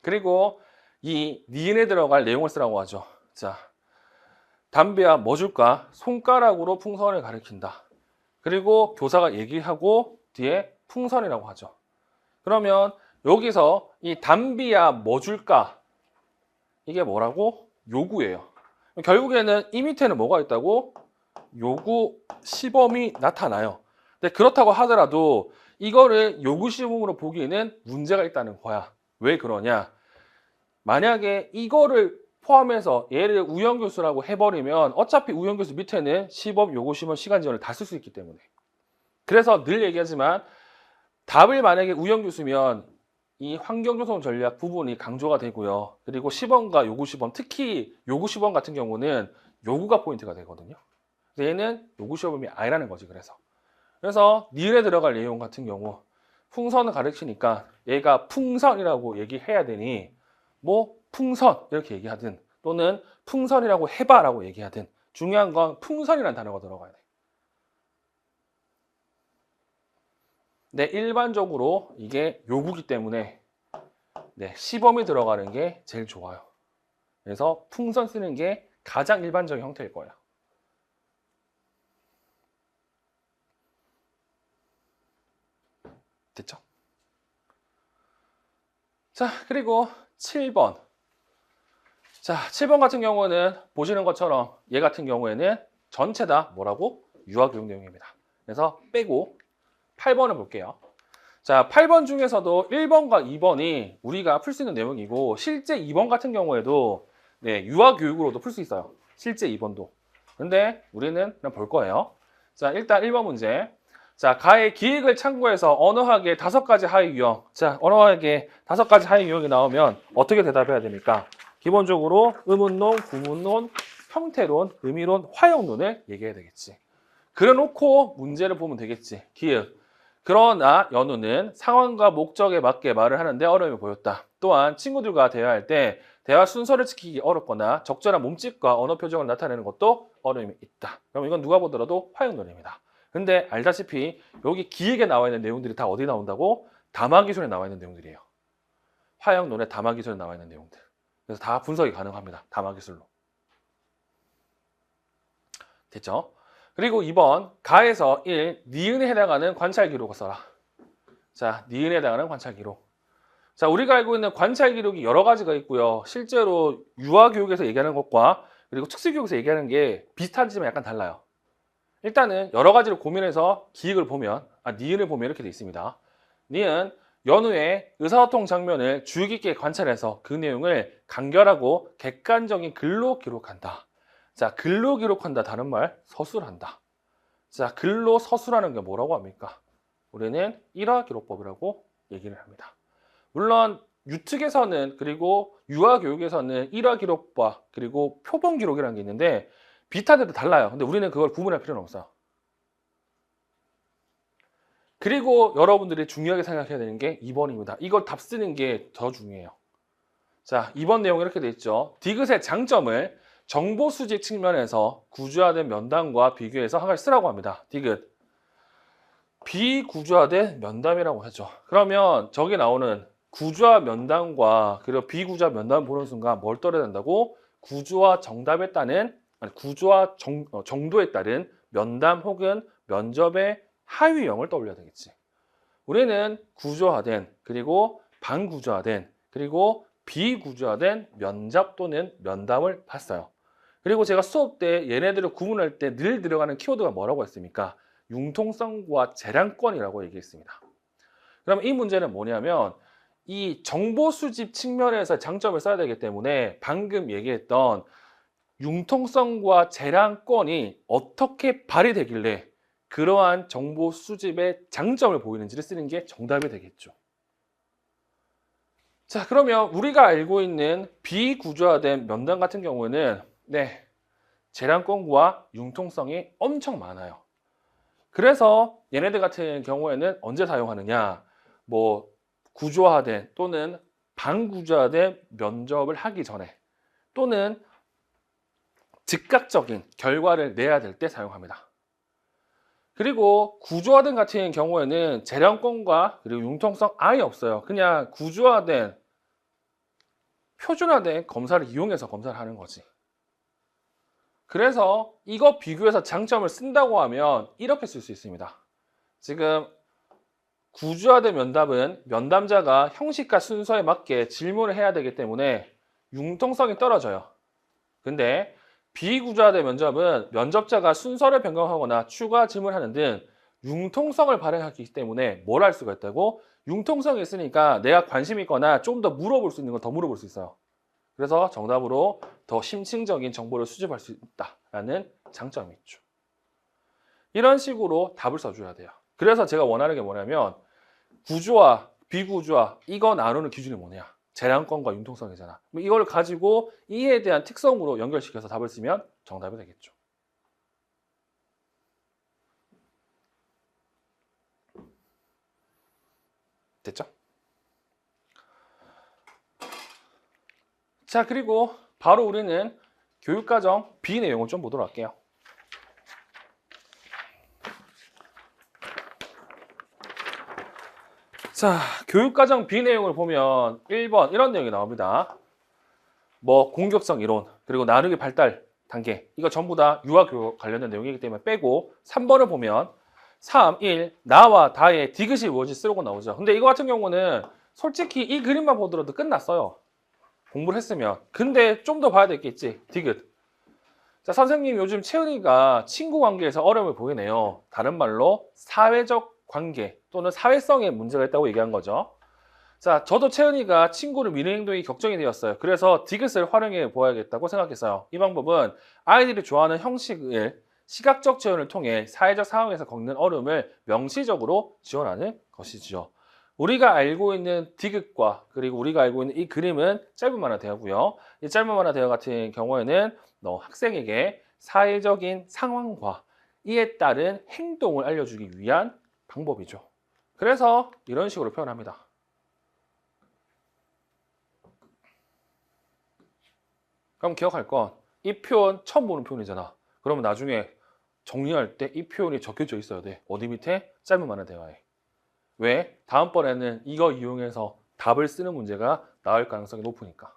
S1: 그리고 이 니은에 들어갈 내용을 쓰라고 하죠. 자, 담배야 뭐 줄까? 손가락으로 풍선을 가리킨다. 그리고 교사가 얘기하고 뒤에 풍선이라고 하죠. 그러면 여기서 이 담비야 뭐 줄까? 이게 뭐라고? 요구예요. 결국에는 이 밑에는 뭐가 있다고? 요구 시범이 나타나요. 근데 그렇다고 하더라도 이거를 요구 시범으로 보기에는 문제가 있다는 거야. 왜 그러냐? 만약에 이거를 포함해서 얘를 우연교수라고 해버리면 어차피 우연교수 밑에는 시범, 요구 시범, 시간 지연을 다 쓸 수 있기 때문에. 그래서 늘 얘기하지만 답을 만약에 우연교수면 이 환경조성 전략 부분이 강조가 되고요. 그리고 시범과 요구 시범, 특히 요구 시범 같은 경우는 요구가 포인트가 되거든요. 얘는 요구 시범이 아니라는 거지. 그래서 니은에 들어갈 내용 같은 경우 풍선을 가르치니까 얘가 풍선이라고 얘기해야 되니 뭐 풍선 이렇게 얘기하든 또는 풍선이라고 해봐라고 얘기하든 중요한 건 풍선이라는 단어가 들어가야 돼. 네, 일반적으로 이게 요구기 때문에 시범이 들어가는 게 제일 좋아요. 그래서 풍선 쓰는 게 가장 일반적인 형태일 거예요. 됐죠? 자, 그리고 7번. 자, 7번 같은 경우는 보시는 것처럼 얘 같은 경우에는 전체 다 뭐라고? 유아교육 내용입니다. 그래서 빼고 8번을 볼게요. 자, 8번 중에서도 1번과 2번이 우리가 풀 수 있는 내용이고 실제 2번 같은 경우에도 유아교육으로도 풀 수 있어요. 실제 2번도. 근데 우리는 그냥 볼 거예요. 자, 일단 1번 문제. 자, 가의 기획을 참고해서 언어학의 5가지 하위 유형. 자, 언어학의 5가지 하위 유형이 나오면 어떻게 대답해야 됩니까? 기본적으로 의문론, 구문론, 형태론, 의미론, 화형론을 얘기해야 되겠지. 그래놓고 문제를 보면 되겠지. 기획. 그러나 연우는 상황과 목적에 맞게 말을 하는데 어려움이 보였다. 또한 친구들과 대화할 때 대화 순서를 지키기 어렵거나 적절한 몸짓과 언어 표정을 나타내는 것도 어려움이 있다. 그럼 이건 누가 보더라도 화형론입니다. 근데 알다시피 여기 기획에 나와 있는 내용들이 다 어디 나온다고? 담화기술에 나와 있는 내용들이에요. 화형론에 담화기술에 나와 있는 내용들. 그래서 다 분석이 가능합니다. 담화기술로. 됐죠? 그리고 2번 가에서 1. 니은에 해당하는 관찰 기록을 써라. 자, 니은에 해당하는 관찰 기록. 자, 우리가 알고 있는 관찰 기록이 여러 가지가 있고요. 실제로 유아교육에서 얘기하는 것과 그리고 특수교육에서 얘기하는 게 비슷하지만 약간 달라요. 일단은 여러 가지를 고민해서 기획을 보면, 니은을 보면 이렇게 돼 있습니다. 니은, 연우의 의사소통 장면을 주의 깊게 관찰해서 그 내용을 간결하고 객관적인 글로 기록한다. 자, 글로 기록한다. 다른 말, 서술한다. 자, 글로 서술하는 게 뭐라고 합니까? 우리는 일화 기록법이라고 얘기를 합니다. 물론 유특에서는 그리고 유아교육에서는 일화 기록과 그리고 표본 기록이라는 게 있는데 비슷한데도 달라요. 근데 우리는 그걸 구분할 필요는 없어요. 그리고 여러분들이 중요하게 생각해야 되는 게 2번입니다. 이걸 답 쓰는 게 더 중요해요. 자, 2번 내용 이렇게 돼 있죠. 디귿의 장점을 정보 수집 측면에서 구조화된 면담과 비교해서 한 가지 쓰라고 합니다. 디귿. 비구조화된 면담이라고 하죠. 그러면 저기 나오는 구조화 면담과 그리고 비구조화 면담을 보는 순간 뭘 떠올려야 된다고? 구조화 정답에 따른, 아니, 구조화 정도에 따른 면담 혹은 면접의 하위형을 떠올려야 되겠지. 우리는 구조화된, 그리고 반구조화된, 그리고 비구조화된 면접 또는 면담을 봤어요. 그리고 제가 수업 때 얘네들을 구분할 때 늘 들어가는 키워드가 뭐라고 했습니까? 융통성과 재량권이라고 얘기했습니다. 그럼 이 문제는 뭐냐면 이 정보 수집 측면에서 장점을 써야 되기 때문에 방금 얘기했던 융통성과 재량권이 어떻게 발휘되길래 그러한 정보 수집의 장점을 보이는지를 쓰는 게 정답이 되겠죠. 자, 그러면 우리가 알고 있는 비구조화된 면담 같은 경우에는 재량권과 융통성이 엄청 많아요. 그래서 얘네들 같은 경우에는 언제 사용하느냐? 뭐 구조화된 또는 반구조화된 면접을 하기 전에 또는 즉각적인 결과를 내야 될 때 사용합니다. 그리고 구조화된 같은 경우에는 재량권과 그리고 융통성 아예 없어요. 그냥 구조화된 표준화된 검사를 이용해서 검사를 하는 거지. 그래서 이거 비교해서 장점을 쓴다고 하면 이렇게 쓸 수 있습니다. 지금 구조화된 면담은 면담자가 형식과 순서에 맞게 질문을 해야 되기 때문에 융통성이 떨어져요. 근데 비구조화된 면접은 면접자가 순서를 변경하거나 추가 질문하는 등 융통성을 발휘하기 때문에 뭘 할 수가 있다고? 융통성이 있으니까 내가 관심 있거나 좀 더 물어볼 수 있는 걸 더 물어볼 수 있어요. 그래서 정답으로 더 심층적인 정보를 수집할 수 있다라는 장점이 있죠. 이런 식으로 답을 써줘야 돼요. 그래서 제가 원하는 게 뭐냐면 구조화, 비구조화 이거 나누는 기준이 뭐냐? 재량권과 융통성이잖아. 이걸 가지고 이에 대한 특성으로 연결시켜서 답을 쓰면 정답이 되겠죠. 됐죠? 자, 그리고 바로 우리는 교육과정 B 내용을 좀 보도록 할게요. 자, 교육과정 B 내용을 보면 1번 이런 내용이 나옵니다. 뭐 공격성 이론, 그리고 나누기 발달 단계 이거 전부 다 유아교육 관련된 내용이기 때문에 빼고 3번을 보면 3, 1, 나와 다의 디귿이 무엇이 쓰라고 나오죠. 근데 이거 같은 경우는 솔직히 이 그림만 보더라도 끝났어요. 공부를 했으면. 근데 좀 더 봐야 되겠지. 디귿. 자, 선생님 요즘 채은이가 친구 관계에서 어려움을 보이네요. 다른 말로 사회적 관계 또는 사회성에 문제가 있다고 얘기한 거죠. 자, 저도 채은이가 친구를 미는 행동이 격정이 되었어요. 그래서 디귿을 활용해 보아야겠다고 생각했어요. 이 방법은 아이들이 좋아하는 형식을 시각적 지원을 통해 사회적 상황에서 겪는 어려움을 명시적으로 지원하는 것이지요. 우리가 알고 있는 디귿과 그리고 우리가 알고 있는 이 그림은 짧은 만화 대화고요. 이 짧은 만화 대화 같은 경우에는 학생에게 사회적인 상황과 이에 따른 행동을 알려주기 위한 방법이죠. 그래서 이런 식으로 표현합니다. 그럼 기억할 건 이 표현 처음 보는 표현이잖아. 그러면 나중에 정리할 때 이 표현이 적혀져 있어야 돼. 어디 밑에? 짧은 만화 대화에. 왜? 다음번에는 이거 이용해서 답을 쓰는 문제가 나올 가능성이 높으니까.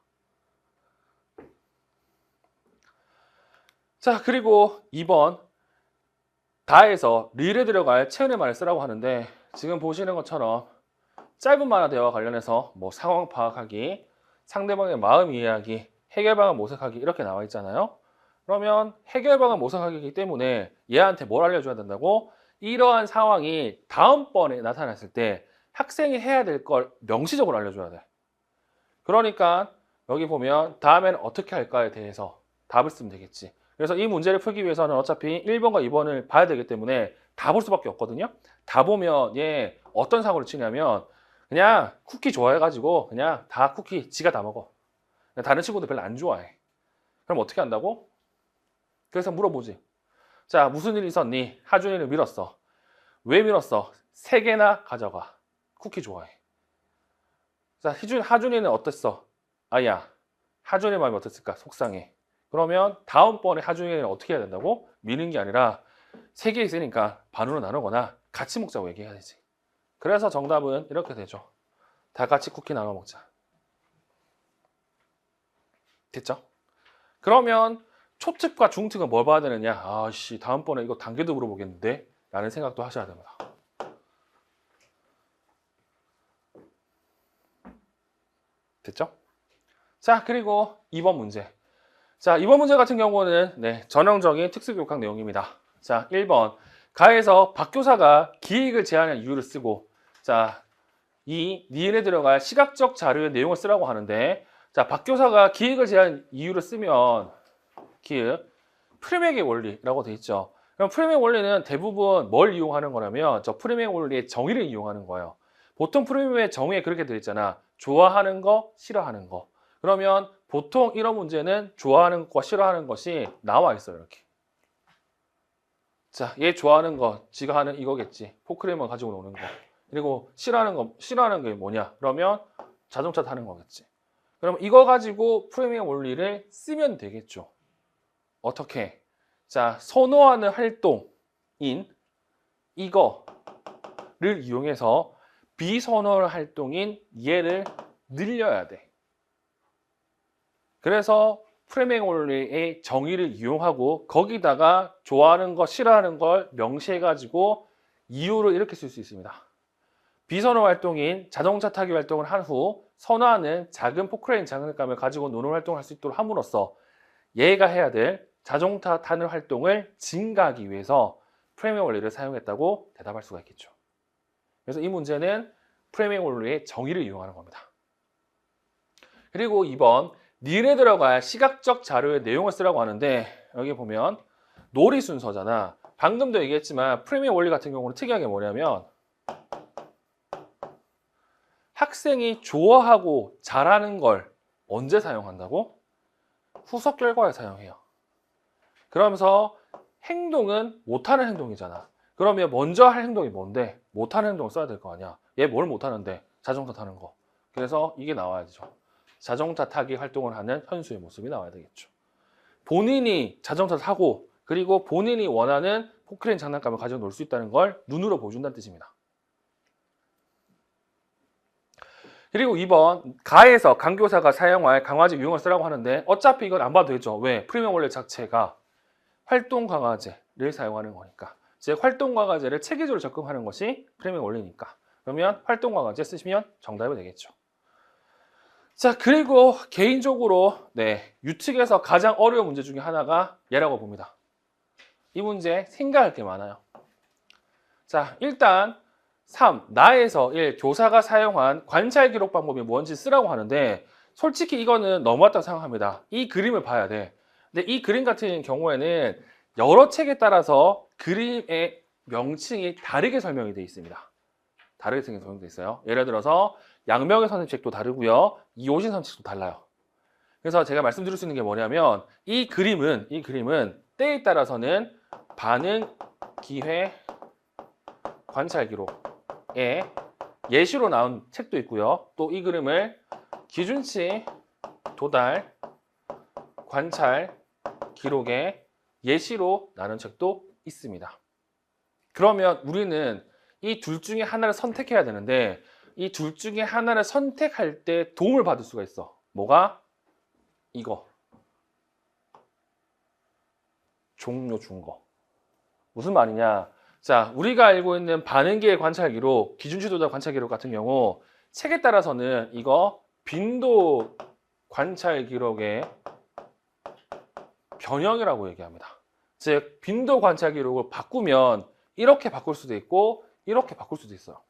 S1: 자, 그리고 2번 다에서 릴에 들어갈 채은의 말을 쓰라고 하는데 지금 보시는 것처럼 짧은 만화 대화와 관련해서 뭐 상황 파악하기, 상대방의 마음 이해하기, 해결 방안 모색하기 이렇게 나와 있잖아요. 그러면 해결 방안 모색하기이기 때문에 얘한테 뭘 알려줘야 된다고? 이러한 상황이 다음번에 나타났을 때 학생이 해야 될 걸 명시적으로 알려줘야 돼. 그러니까 여기 보면 다음에는 어떻게 할까에 대해서 답을 쓰면 되겠지. 그래서 이 문제를 풀기 위해서는 어차피 1번과 2번을 봐야 되기 때문에 다 볼 수밖에 없거든요. 다 보면 얘 어떤 사고를 치냐면 그냥 쿠키 좋아해가지고 그냥 다 쿠키 지가 다 먹어. 다른 친구들 별로 안 좋아해. 그럼 어떻게 한다고? 그래서 물어보지. 자, 무슨 일이 있었니? 하준이를 밀었어. 왜 밀었어? 3개나 가져가. 쿠키 좋아해. 자, 하준이는 어땠어? 아야, 하준이 마음이 어땠을까? 속상해. 그러면 다음번에 하준이는 어떻게 해야 된다고? 미는 게 아니라 3개 있으니까 반으로 나누거나 같이 먹자고 얘기해야 되지. 그래서 정답은 이렇게 되죠. 다 같이 쿠키 나눠 먹자. 됐죠? 그러면 초특과 중특은 뭘 봐야 되느냐? 아씨, 다음번에 이거 단계도 물어보겠는데? 라는 생각도 하셔야 됩니다. 됐죠? 자, 그리고 2번 문제. 자, 2번 문제 같은 경우는 전형적인 특수교육학 내용입니다. 자, 1번. 가에서 박교사가 기획을 제안한 이유를 쓰고, 자, 이 니은에 들어갈 시각적 자료의 내용을 쓰라고 하는데, 자, 박교사가 기획을 제안한 이유를 쓰면, 기획, 프리맥의 원리라고 돼 있죠. 그럼 프리맥 원리는 대부분 뭘 이용하는 거냐면, 저 프리맥 원리의 정의를 이용하는 거예요. 보통 프리맥의 정의에 그렇게 돼 있잖아. 좋아하는 거, 싫어하는 거. 그러면 보통 이런 문제는 좋아하는 것과 싫어하는 것이 나와 있어요. 이렇게. 자, 얘 좋아하는 거, 지가 하는 이거겠지. 포크레인만 가지고 노는 거. 그리고 싫어하는 게 뭐냐? 그러면 자동차 타는 거겠지. 그럼 이거 가지고 프레밍 원리를 쓰면 되겠죠. 어떻게? 자, 선호하는 활동인 이거를 이용해서 비선호할 활동인 얘를 늘려야 돼. 그래서 프레밍 원리의 정의를 이용하고 거기다가 좋아하는 거, 싫어하는 걸 명시해가지고 이유를 이렇게 쓸 수 있습니다. 비선호 활동인 자동차 타기 활동을 한 후 선호하는 작은 포크레인 장난감을 가지고 노는 활동을 할 수 있도록 함으로써 얘가 해야 될 자동차 타는 활동을 증가하기 위해서 프레밍 원리를 사용했다고 대답할 수가 있겠죠. 그래서 이 문제는 프레밍 원리의 정의를 이용하는 겁니다. 그리고 2번, 니은에 들어갈 시각적 자료의 내용을 쓰라고 하는데 여기 보면 놀이 순서잖아. 방금도 얘기했지만 프레밍 원리 같은 경우는 특이하게 뭐냐면 학생이 좋아하고 잘하는 걸 언제 사용한다고? 후속 결과에 사용해요. 그러면서 행동은 못하는 행동이잖아. 그러면 먼저 할 행동이 뭔데? 못하는 행동을 써야 될 거 아니야. 얘 뭘 못하는데? 자동차 타는 거. 그래서 이게 나와야죠. 자동차 타기 활동을 하는 현수의 모습이 나와야 되겠죠. 본인이 자동차 타고 그리고 본인이 원하는 포크레인 장난감을 가지고 놀 수 있다는 걸 눈으로 보여준다는 뜻입니다. 그리고 2번, 가에서 강교사가 사용할 강화제 유형을 쓰라고 하는데 어차피 이건 안 봐도 되죠. 왜? 프리미엄 원리 자체가 활동 강화제를 사용하는 거니까. 즉 활동 강화제를 체계적으로 접근하는 것이 프리미엄 원리니까. 그러면 활동 강화제 쓰시면 정답이 되겠죠. 자, 그리고 개인적으로 유특에서 가장 어려운 문제 중에 하나가 얘라고 봅니다. 이 문제 생각할 게 많아요. 자, 일단 3. 나에서 1. 교사가 사용한 관찰 기록 방법이 뭔지 쓰라고 하는데 솔직히 이거는 너무하다고 생각합니다. 이 그림을 봐야 돼. 근데 이 그림 같은 경우에는 여러 책에 따라서 그림의 명칭이 다르게 설명이 되어 있습니다. 다르게 설명되어 있어요. 예를 들어서 양명의 선생책도 다르고요. 이호신 선생책도 달라요. 그래서 제가 말씀드릴 수 있는 게 뭐냐면 이 그림은 때에 따라서는 반응, 기회, 관찰 기록에 예시로 나온 책도 있고요. 또 이 그림을 기준치, 도달, 관찰, 기록의 예시로 나눈 책도 있습니다. 그러면 우리는 이 둘 중에 하나를 선택해야 되는데 이 둘 중에 하나를 선택할 때 도움을 받을 수가 있어. 뭐가? 이거. 종료 준거. 무슨 말이냐? 자, 우리가 알고 있는 반응기의 관찰 기록, 기준치 도달 관찰 기록 같은 경우 책에 따라서는 이거 빈도 관찰 기록의 변형이라고 얘기합니다. 즉, 빈도 관찰 기록을 바꾸면 이렇게 바꿀 수도 있고 이렇게 바꿀 수도 있어요.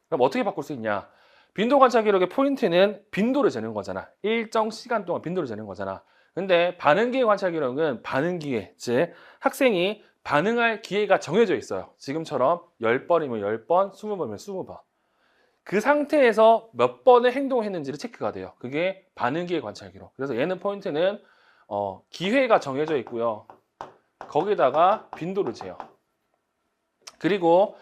S1: 그럼 어떻게 바꿀 수 있냐? 빈도 관찰 기록의 포인트는 빈도를 재는 거잖아. 일정 시간 동안 빈도를 재는 거잖아. 근데 반응기의 관찰 기록은 반응기회, 즉 학생이 반응할 기회가 정해져 있어요. 지금처럼 10번이면 10번, 20번이면 20번. 그 상태에서 몇 번의 행동을 했는지를 체크가 돼요. 그게 반응기의 관찰 기록. 그래서 얘는 포인트는 기회가 정해져 있고요. 거기다가 빈도를 재요. 그리고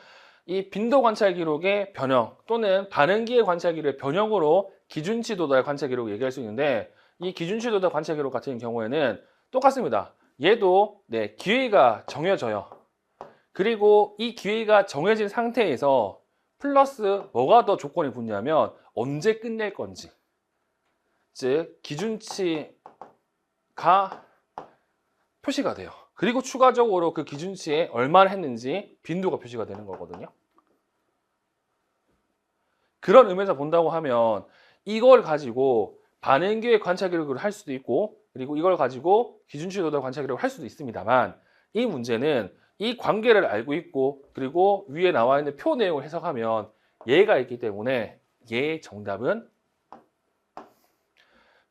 S1: 이 빈도 관찰 기록의 변형 또는 반응기의 관찰 기록의 변형으로 기준치 도달 관찰 기록을 얘기할 수 있는데, 이 기준치 도달 관찰 기록 같은 경우에는 똑같습니다. 얘도 기회가 정해져요. 그리고 이 기회가 정해진 상태에서 플러스 뭐가 더 조건이 붙냐면 언제 끝낼 건지, 즉 기준치가 표시가 돼요. 그리고 추가적으로 그 기준치에 얼마나 했는지 빈도가 표시가 되는 거거든요. 그런 의미에서 본다고 하면 이걸 가지고 반응기의 관찰 기록을 할 수도 있고, 그리고 이걸 가지고 기준치 도달 관찰 기록을 할 수도 있습니다만, 이 문제는 이 관계를 알고 있고 그리고 위에 나와 있는 표 내용을 해석하면 얘가 있기 때문에 얘의 정답은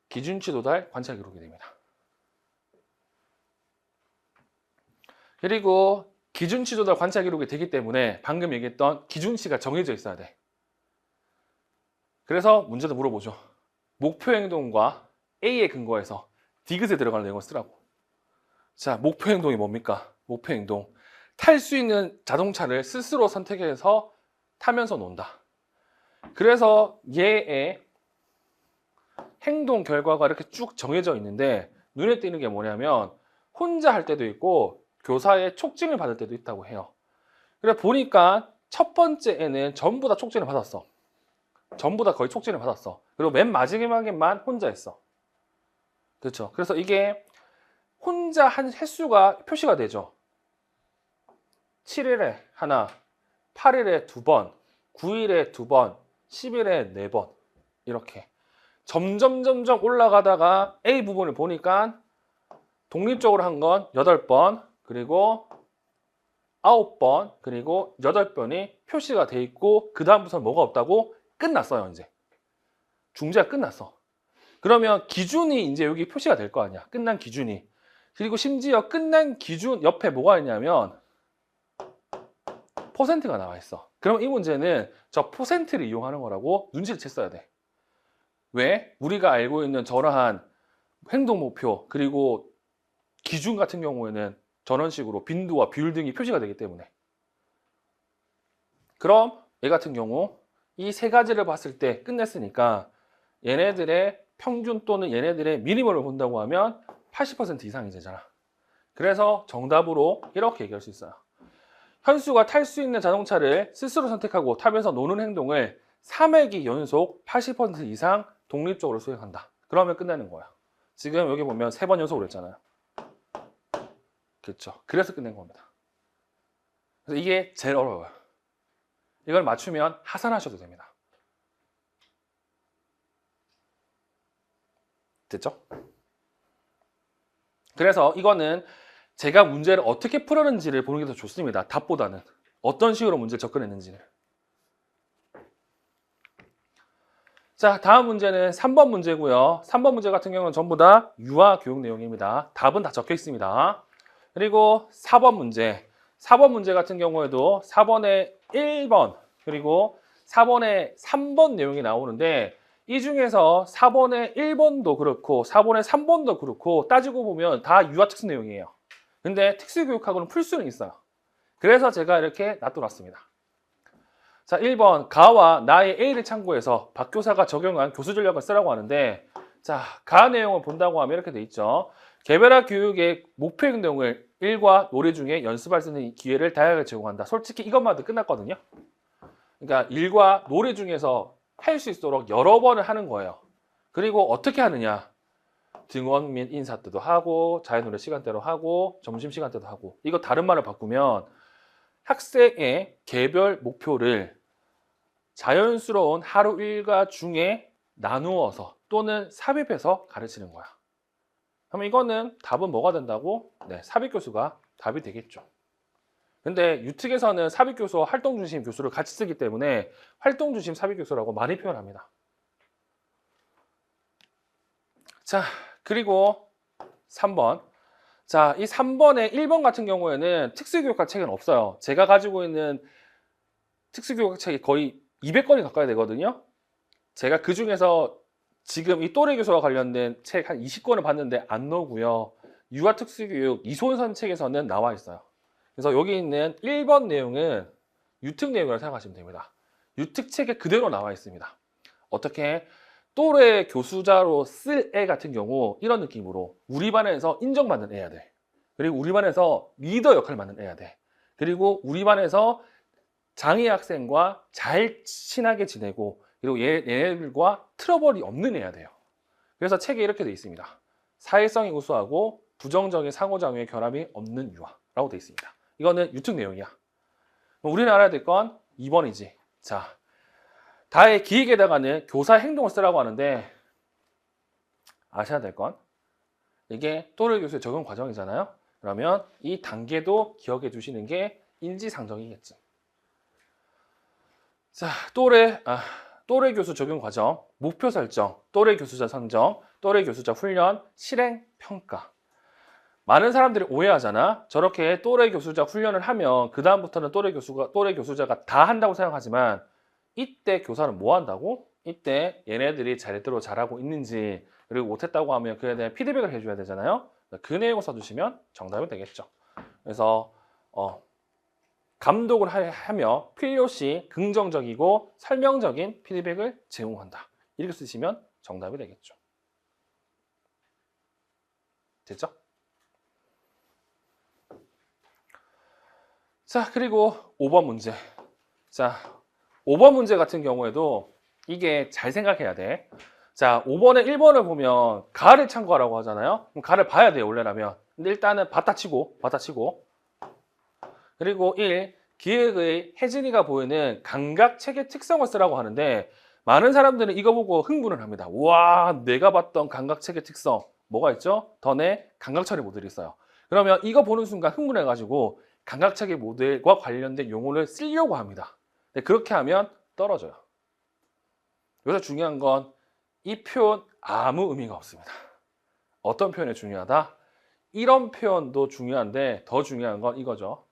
S1: 기준치 도달 관찰 기록이 됩니다. 그리고 기준치 도달 관찰 기록이 되기 때문에 방금 얘기했던 기준치가 정해져 있어야 돼. 그래서 문제도 물어보죠. 목표 행동과 A에 근거해서 디귿에 들어가는 내용을 쓰라고. 자, 목표 행동이 뭡니까? 목표 행동. 탈 수 있는 자동차를 스스로 선택해서 타면서 논다. 그래서 얘의 행동 결과가 이렇게 쭉 정해져 있는데 눈에 띄는 게 뭐냐면 혼자 할 때도 있고 교사의 촉진을 받을 때도 있다고 해요. 그래 보니까 첫 번째에는 전부 다 촉진을 받았어. 전부 다 거의 촉진을 받았어. 그리고 맨 마지막에만 혼자 했어. 그렇죠. 그래서 이게 혼자 한 횟수가 표시가 되죠. 7일에 하나, 8일에 2번, 9일에 2번, 10일에 4번 이렇게 점점 올라가다가 A 부분을 보니까 독립적으로 한 건 8번, 그리고 9번, 그리고 8번이 표시가 돼 있고 그 다음부터는 뭐가 없다고? 끝났어요. 이제 중재가 끝났어. 그러면 기준이 이제 여기 표시가 될 거 아니야. 끝난 기준이. 그리고 심지어 끝난 기준 옆에 뭐가 있냐면 퍼센트가 나와 있어. 그럼 이 문제는 저 퍼센트를 이용하는 거라고 눈치를 챘어야 돼. 왜? 우리가 알고 있는 저러한 행동 목표 그리고 기준 같은 경우에는 저런 식으로 빈도와 비율 등이 표시가 되기 때문에. 그럼 얘 같은 경우 이 세 가지를 봤을 때 끝냈으니까 얘네들의 평균 또는 얘네들의 미니멈을 본다고 하면 80% 이상이 되잖아. 그래서 정답으로 이렇게 얘기할 수 있어요. 현수가 탈 수 있는 자동차를 스스로 선택하고 타면서 노는 행동을 3회기 연속 80% 이상 독립적으로 수행한다. 그러면 끝내는 거야. 지금 여기 보면 3번 연속으로 했잖아요. 그렇죠. 그래서 끝낸 겁니다. 그래서 이게 제일 어려워요. 이걸 맞추면 하산하셔도 됩니다. 됐죠? 그래서 이거는 제가 문제를 어떻게 풀었는지를 보는 게 더 좋습니다. 답보다는. 어떤 식으로 문제를 접근했는지를. 자, 다음 문제는 3번 문제고요. 3번 문제 같은 경우는 전부 다 유아 교육 내용입니다. 답은 다 적혀 있습니다. 그리고 4번 문제. 4번 문제 같은 경우에도 4번에 1번 그리고 4번에 3번 내용이 나오는데 이 중에서 4번에 1번도 그렇고 4번에 3번도 그렇고 따지고 보면 다 유아 특수 내용이에요. 근데 특수교육하고는 풀 수는 있어요. 그래서 제가 이렇게 놔둬놨습니다. 자, 1번 가와 나의 A를 참고해서 박 교사가 적용한 교수 전략을 쓰라고 하는데, 자, 가 내용을 본다고 하면 이렇게 돼 있죠. 개별화 교육의 목표 행동을 일과 놀이 중에 연습할 수 있는 기회를 다양하게 제공한다. 솔직히 이것만도 끝났거든요. 그러니까 일과 놀이 중에서 할 수 있도록 여러 번을 하는 거예요. 그리고 어떻게 하느냐? 등원 및 인사 때도 하고 자유노래 시간대로 하고 점심시간 때도 하고. 이거 다른 말을 바꾸면 학생의 개별 목표를 자연스러운 하루 일과 중에 나누어서 또는 삽입해서 가르치는 거야. 그럼 이거는 답은 뭐가 된다고? 네, 삽입교수가 답이 되겠죠. 근데 유특에서는 삽입교수와 활동중심 교수를 같이 쓰기 때문에 활동중심 삽입교수라고 많이 표현합니다. 자, 그리고 3번. 자, 이 3번에 1번 같은 경우에는 특수교육학 책은 없어요. 제가 가지고 있는 특수교육학 책이 거의 200권이 가까이 되거든요. 제가 그 중에서 지금 이 또래 교수와 관련된 책 한 20권을 봤는데 안 나오고요. 유아특수교육 이소선 책에서는 나와 있어요. 그래서 여기 있는 1번 내용은 유특 내용이라고 생각하시면 됩니다. 유특 책에 그대로 나와 있습니다. 어떻게 또래 교수자로 쓸 애 같은 경우 이런 느낌으로 우리 반에서 인정받는 애야 돼. 그리고 우리 반에서 리더 역할을 맡는 애야 돼. 그리고 우리 반에서 장애 학생과 잘 친하게 지내고 그리고 얘네들과 트러블이 없는 애야 돼요. 그래서 책에 이렇게 돼 있습니다. 사회성이 우수하고 부정적인 상호작용의 결함이 없는 유아라고 돼 있습니다. 이거는 유특 내용이야. 우리는 알아야 될 건 2번이지. 자, 다의 기획에다가는 교사 행동을 쓰라고 하는데 아셔야 될 건 이게 또래 교수의 적용 과정이잖아요. 그러면 이 단계도 기억해 주시는 게 인지상정이겠지. 자, 또래 교수 적용 과정, 목표 설정, 또래 교수자 선정, 또래 교수자 훈련, 실행, 평가. 많은 사람들이 오해하잖아. 저렇게 또래 교수자 훈련을 하면 그 다음부터는 또래 교수자가 다 한다고 생각하지만 이때 교사는 뭐 한다고? 이때 얘네들이 제대로 잘하고 있는지 그리고 못했다고 하면 그에 대한 피드백을 해줘야 되잖아요. 그 내용을 써주시면 정답이 되겠죠. 그래서 감독을 하며 필요시 긍정적이고 설명적인 피드백을 제공한다. 이렇게 쓰시면 정답이 되겠죠. 됐죠? 자, 그리고 5번 문제. 자, 5번 문제 같은 경우에도 이게 잘 생각해야 돼. 자, 5번에 1번을 보면 가를 참고하라고 하잖아요. 그럼 가를 봐야 돼요, 원래라면. 근데 일단은 바다 치고. 그리고 1, 기획의 혜진이가 보이는 감각 체계 특성을 쓰라고 하는데 많은 사람들은 이거 보고 흥분을 합니다. 와, 내가 봤던 감각 체계 특성. 뭐가 있죠? 던의 감각 처리 모델이 있어요. 그러면 이거 보는 순간 흥분해가지고 감각 체계 모델과 관련된 용어를 쓰려고 합니다. 근데 그렇게 하면 떨어져요. 여기서 중요한 건 이 표현 아무 의미가 없습니다. 어떤 표현이 중요하다? 이런 표현도 중요한데 더 중요한 건 이거죠.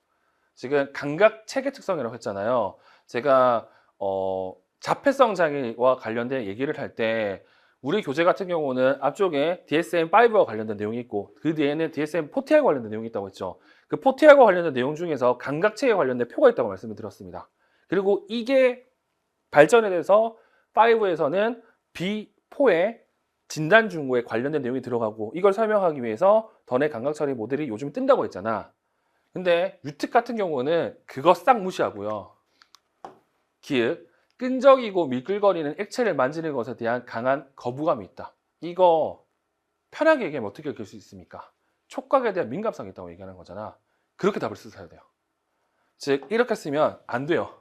S1: 지금 감각 체계 특성이라고 했잖아요. 제가 자폐성 장애와 관련된 얘기를 할 때 우리 교재 같은 경우는 앞쪽에 DSM-5와 관련된 내용이 있고 그 뒤에는 DSM-4T와 관련된 내용이 있다고 했죠. 그 4T와 관련된 내용 중에서 감각 체계에 관련된 표가 있다고 말씀을 드렸습니다. 그리고 이게 발전에 대해서 5에서는 B4의 진단 중고에 관련된 내용이 들어가고 이걸 설명하기 위해서 던의 감각 처리 모델이 요즘 뜬다고 했잖아. 근데 유특 같은 경우는 그거 싹 무시하고요. 기획, 끈적이고 미끌거리는 액체를 만지는 것에 대한 강한 거부감이 있다. 이거 편하게 얘기하면 어떻게 읽을 수 있습니까? 촉각에 대한 민감성이 있다고 얘기하는 거잖아. 그렇게 답을 쓰셔야 돼요. 즉 이렇게 쓰면 안 돼요.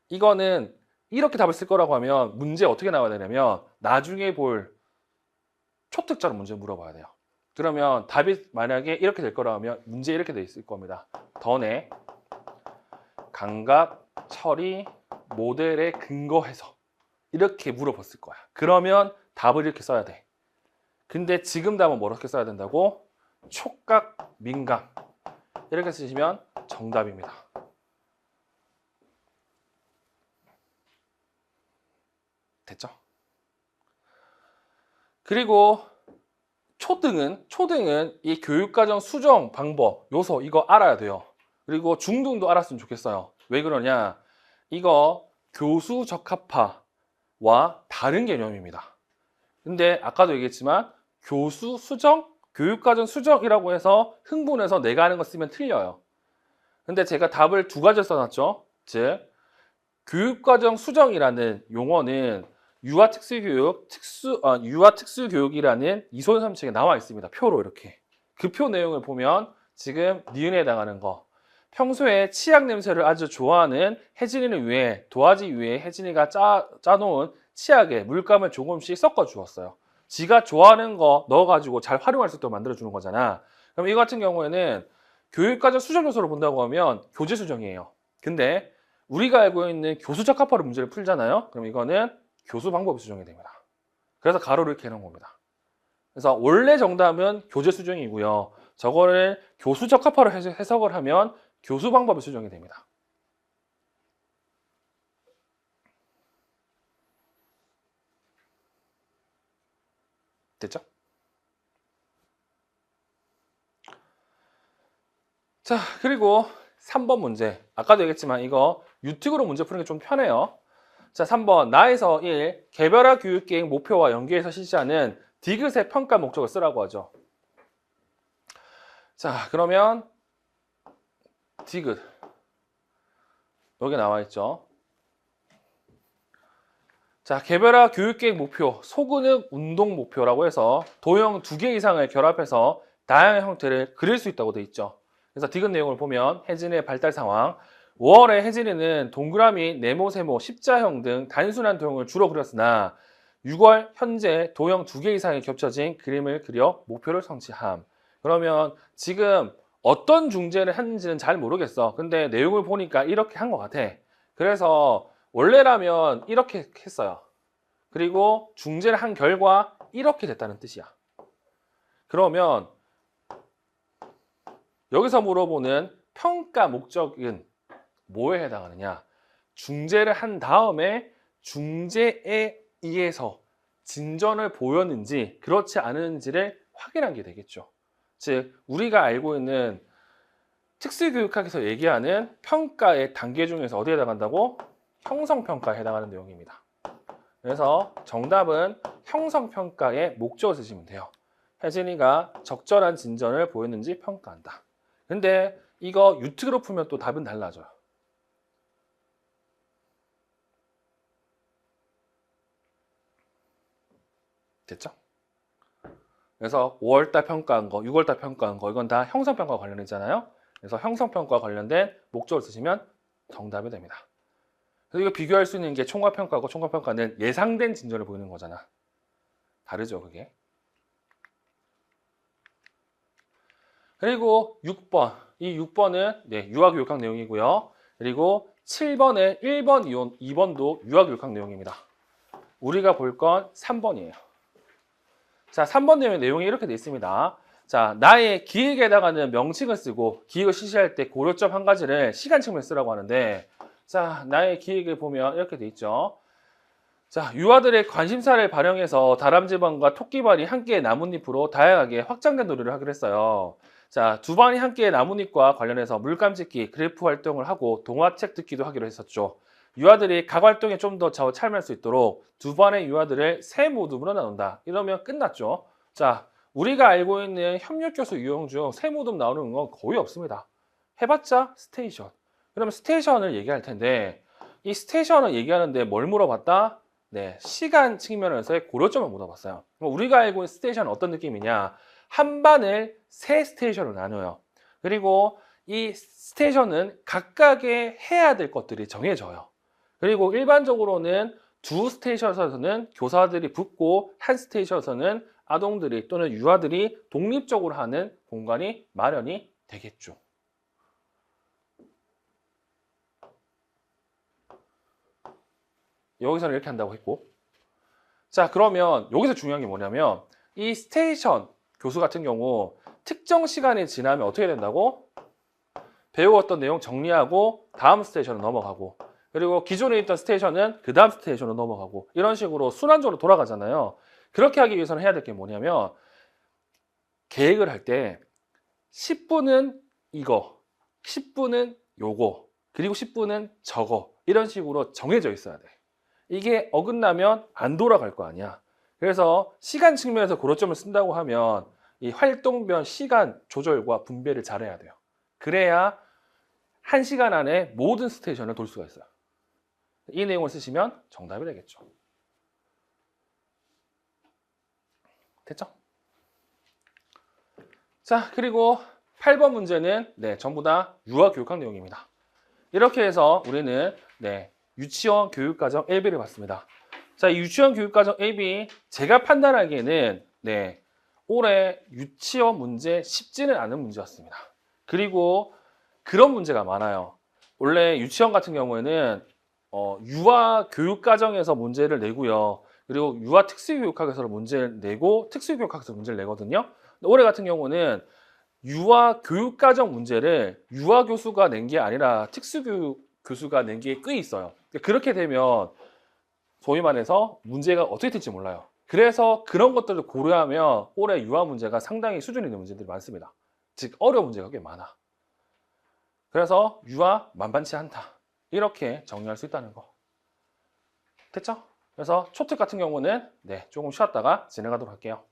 S1: 이거는 이렇게 답을 쓸 거라고 하면 문제 어떻게 나와야 되냐면 나중에 볼 초특자로 문제 물어봐야 돼요. 그러면 답이 만약에 이렇게 될 거라 하면 문제 이렇게 돼 있을 겁니다. 던의 감각 처리 모델에 근거해서 이렇게 물어봤을 거야. 그러면 답을 이렇게 써야 돼. 근데 지금 답은 뭐렇게 써야 된다고? 촉각 민감 이렇게 쓰시면 정답입니다. 됐죠? 그리고 초등은 이 교육과정 수정 방법 요소 이거 알아야 돼요. 그리고 중등도 알았으면 좋겠어요. 왜 그러냐? 이거 교수 적합화와 다른 개념입니다. 근데 아까도 얘기했지만 교수 수정, 교육과정 수정이라고 해서 흥분해서 내가 하는 거 쓰면 틀려요. 근데 제가 답을 두 가지 써놨죠. 즉 교육과정 수정이라는 용어는 유아특수교육이라는 이소연 책에 나와 있습니다. 표로 이렇게. 그 표 내용을 보면 지금 니은에 해당하는 거. 평소에 치약 냄새를 아주 좋아하는 혜진이를 위해 도화지 위에 혜진이가 짜놓은 치약에 물감을 조금씩 섞어 주었어요. 지가 좋아하는 거 넣어가지고 잘 활용할 수 있도록 만들어주는 거잖아. 그럼 이 같은 경우에는 교육과정 수정 요소를 본다고 하면 교재 수정이에요. 근데 우리가 알고 있는 교수 적합화로 문제를 풀잖아요. 그럼 이거는 교수 방법이 수정이 됩니다. 그래서 가로를 이렇게 해놓은 겁니다. 그래서 원래 정답은 교재 수정이고요. 저거를 교수 적합화로 해석을 하면 교수 방법이 수정이 됩니다. 됐죠? 자, 그리고 3번 문제. 아까도 얘기했지만 이거 유특으로 문제 푸는 게 좀 편해요. 자, 3번. 나에서 1. 개별화 교육계획 목표와 연계해서 실시하는 디귿의 평가 목적을 쓰라고 하죠. 자, 그러면 디귿. 여기 나와 있죠. 자, 개별화 교육계획 목표, 소근육 운동 목표라고 해서 도형 2개 이상을 결합해서 다양한 형태를 그릴 수 있다고 돼 있죠. 그래서 디귿 내용을 보면 혜진이의 발달 상황, 5월에 혜진이는 동그라미, 네모, 세모, 십자형 등 단순한 도형을 주로 그렸으나 6월 현재 도형 2개 이상이 겹쳐진 그림을 그려 목표를 성취함. 그러면 지금 어떤 중재를 했는지는 잘 모르겠어. 근데 내용을 보니까 이렇게 한 것 같아. 그래서 원래라면 이렇게 했어요. 그리고 중재를 한 결과 이렇게 됐다는 뜻이야. 그러면 여기서 물어보는 평가 목적은 뭐에 해당하느냐? 중재를 한 다음에 중재에 의해서 진전을 보였는지 그렇지 않은지를 확인한 게 되겠죠. 즉 우리가 알고 있는 특수교육학에서 얘기하는 평가의 단계 중에서 어디에 해당한다고? 형성평가에 해당하는 내용입니다. 그래서 정답은 형성평가의 목적을 쓰시면 돼요. 혜진이가 적절한 진전을 보였는지 평가한다. 근데 이거 유특으로 풀면 또 답은 달라져요. 됐죠? 그래서 5월달 평가한 거, 6월달 평가한 거 이건 다 형성평가 관련이잖아요. 그래서 형성평가 관련된 목적을 쓰시면 정답이 됩니다. 그래서 이거 비교할 수 있는 게 총괄평가고 총괄평가는 예상된 진전을 보이는 거잖아. 다르죠, 그게. 그리고 6번. 이 6번은 유아교육학 내용이고요. 그리고 7번에 1번, 2번도 유아교육학 내용입니다. 우리가 볼 건 3번이에요. 자, 3번 내용이 이렇게 돼 있습니다. 자, 나의 기획에 해당하는 명칭을 쓰고 기획을 실시할 때 고려점 한 가지를 시간 측면에 쓰라고 하는데 자, 나의 기획을 보면 이렇게 돼 있죠. 자, 유아들의 관심사를 발현해서 다람쥐반과 토끼반이 함께 나뭇잎으로 다양하게 확장된 놀이를 하기로 했어요. 자, 두 반이 함께 나뭇잎과 관련해서 물감 짓기, 그래프 활동을 하고 동화책 듣기도 하기로 했었죠. 유아들이 각 활동에 좀 더 참여할 수 있도록 두 반의 유아들을 세 모둠으로 나눈다. 이러면 끝났죠. 자, 우리가 알고 있는 협력교수 유형 중 세 모둠 나오는 건 거의 없습니다. 해봤자 스테이션. 그러면 스테이션을 얘기할 텐데 이 스테이션을 얘기하는데 뭘 물어봤다? 네, 시간 측면에서의 고려점을 물어봤어요. 그럼 우리가 알고 있는 스테이션은 어떤 느낌이냐? 한 반을 세 스테이션으로 나눠요. 그리고 이 스테이션은 각각의 해야 될 것들이 정해져요. 그리고 일반적으로는 두 스테이션에서는 교사들이 붙고 한 스테이션에서는 아동들이 또는 유아들이 독립적으로 하는 공간이 마련이 되겠죠. 여기서는 이렇게 한다고 했고 자 그러면 여기서 중요한 게 뭐냐면 이 스테이션 교수 같은 경우 특정 시간이 지나면 어떻게 된다고? 배웠던 내용 정리하고 다음 스테이션으로 넘어가고 그리고 기존에 있던 스테이션은 그 다음 스테이션으로 넘어가고 이런 식으로 순환적으로 돌아가잖아요. 그렇게 하기 위해서는 해야 될 게 뭐냐면 계획을 할 때 10분은 이거, 10분은 요거, 그리고 10분은 저거 이런 식으로 정해져 있어야 돼. 이게 어긋나면 안 돌아갈 거 아니야. 그래서 시간 측면에서 고려점을 쓴다고 하면 이 활동별 시간 조절과 분배를 잘해야 돼요. 그래야 1시간 안에 모든 스테이션을 돌 수가 있어요. 이 내용을 쓰시면 정답이 되겠죠. 됐죠? 자, 그리고 8번 문제는 전부 다 유아교육학 내용입니다. 이렇게 해서 우리는 유치원 교육과정 1B를 봤습니다. 자, 이 유치원 교육과정 1B 제가 판단하기에는 올해 유치원 문제 쉽지는 않은 문제였습니다. 그리고 그런 문제가 많아요. 원래 유치원 같은 경우에는 유아 교육과정에서 문제를 내고요. 그리고 유아 특수교육학에서 문제를 내고 특수교육학에서 문제를 내거든요. 올해 같은 경우는 유아 교육과정 문제를 유아 교수가 낸 게 아니라 특수교육 교수가 낸 게 꽤 있어요. 그렇게 되면 소위 말해서 문제가 어떻게 될지 몰라요. 그래서 그런 것들을 고려하면 올해 유아 문제가 상당히 수준 있는 문제들이 많습니다. 즉 어려운 문제가 꽤 많아. 그래서 유아 만만치 않다. 이렇게 정리할 수 있다는 거. 됐죠? 그래서 초특 같은 경우는 네, 조금 쉬었다가 진행하도록 할게요.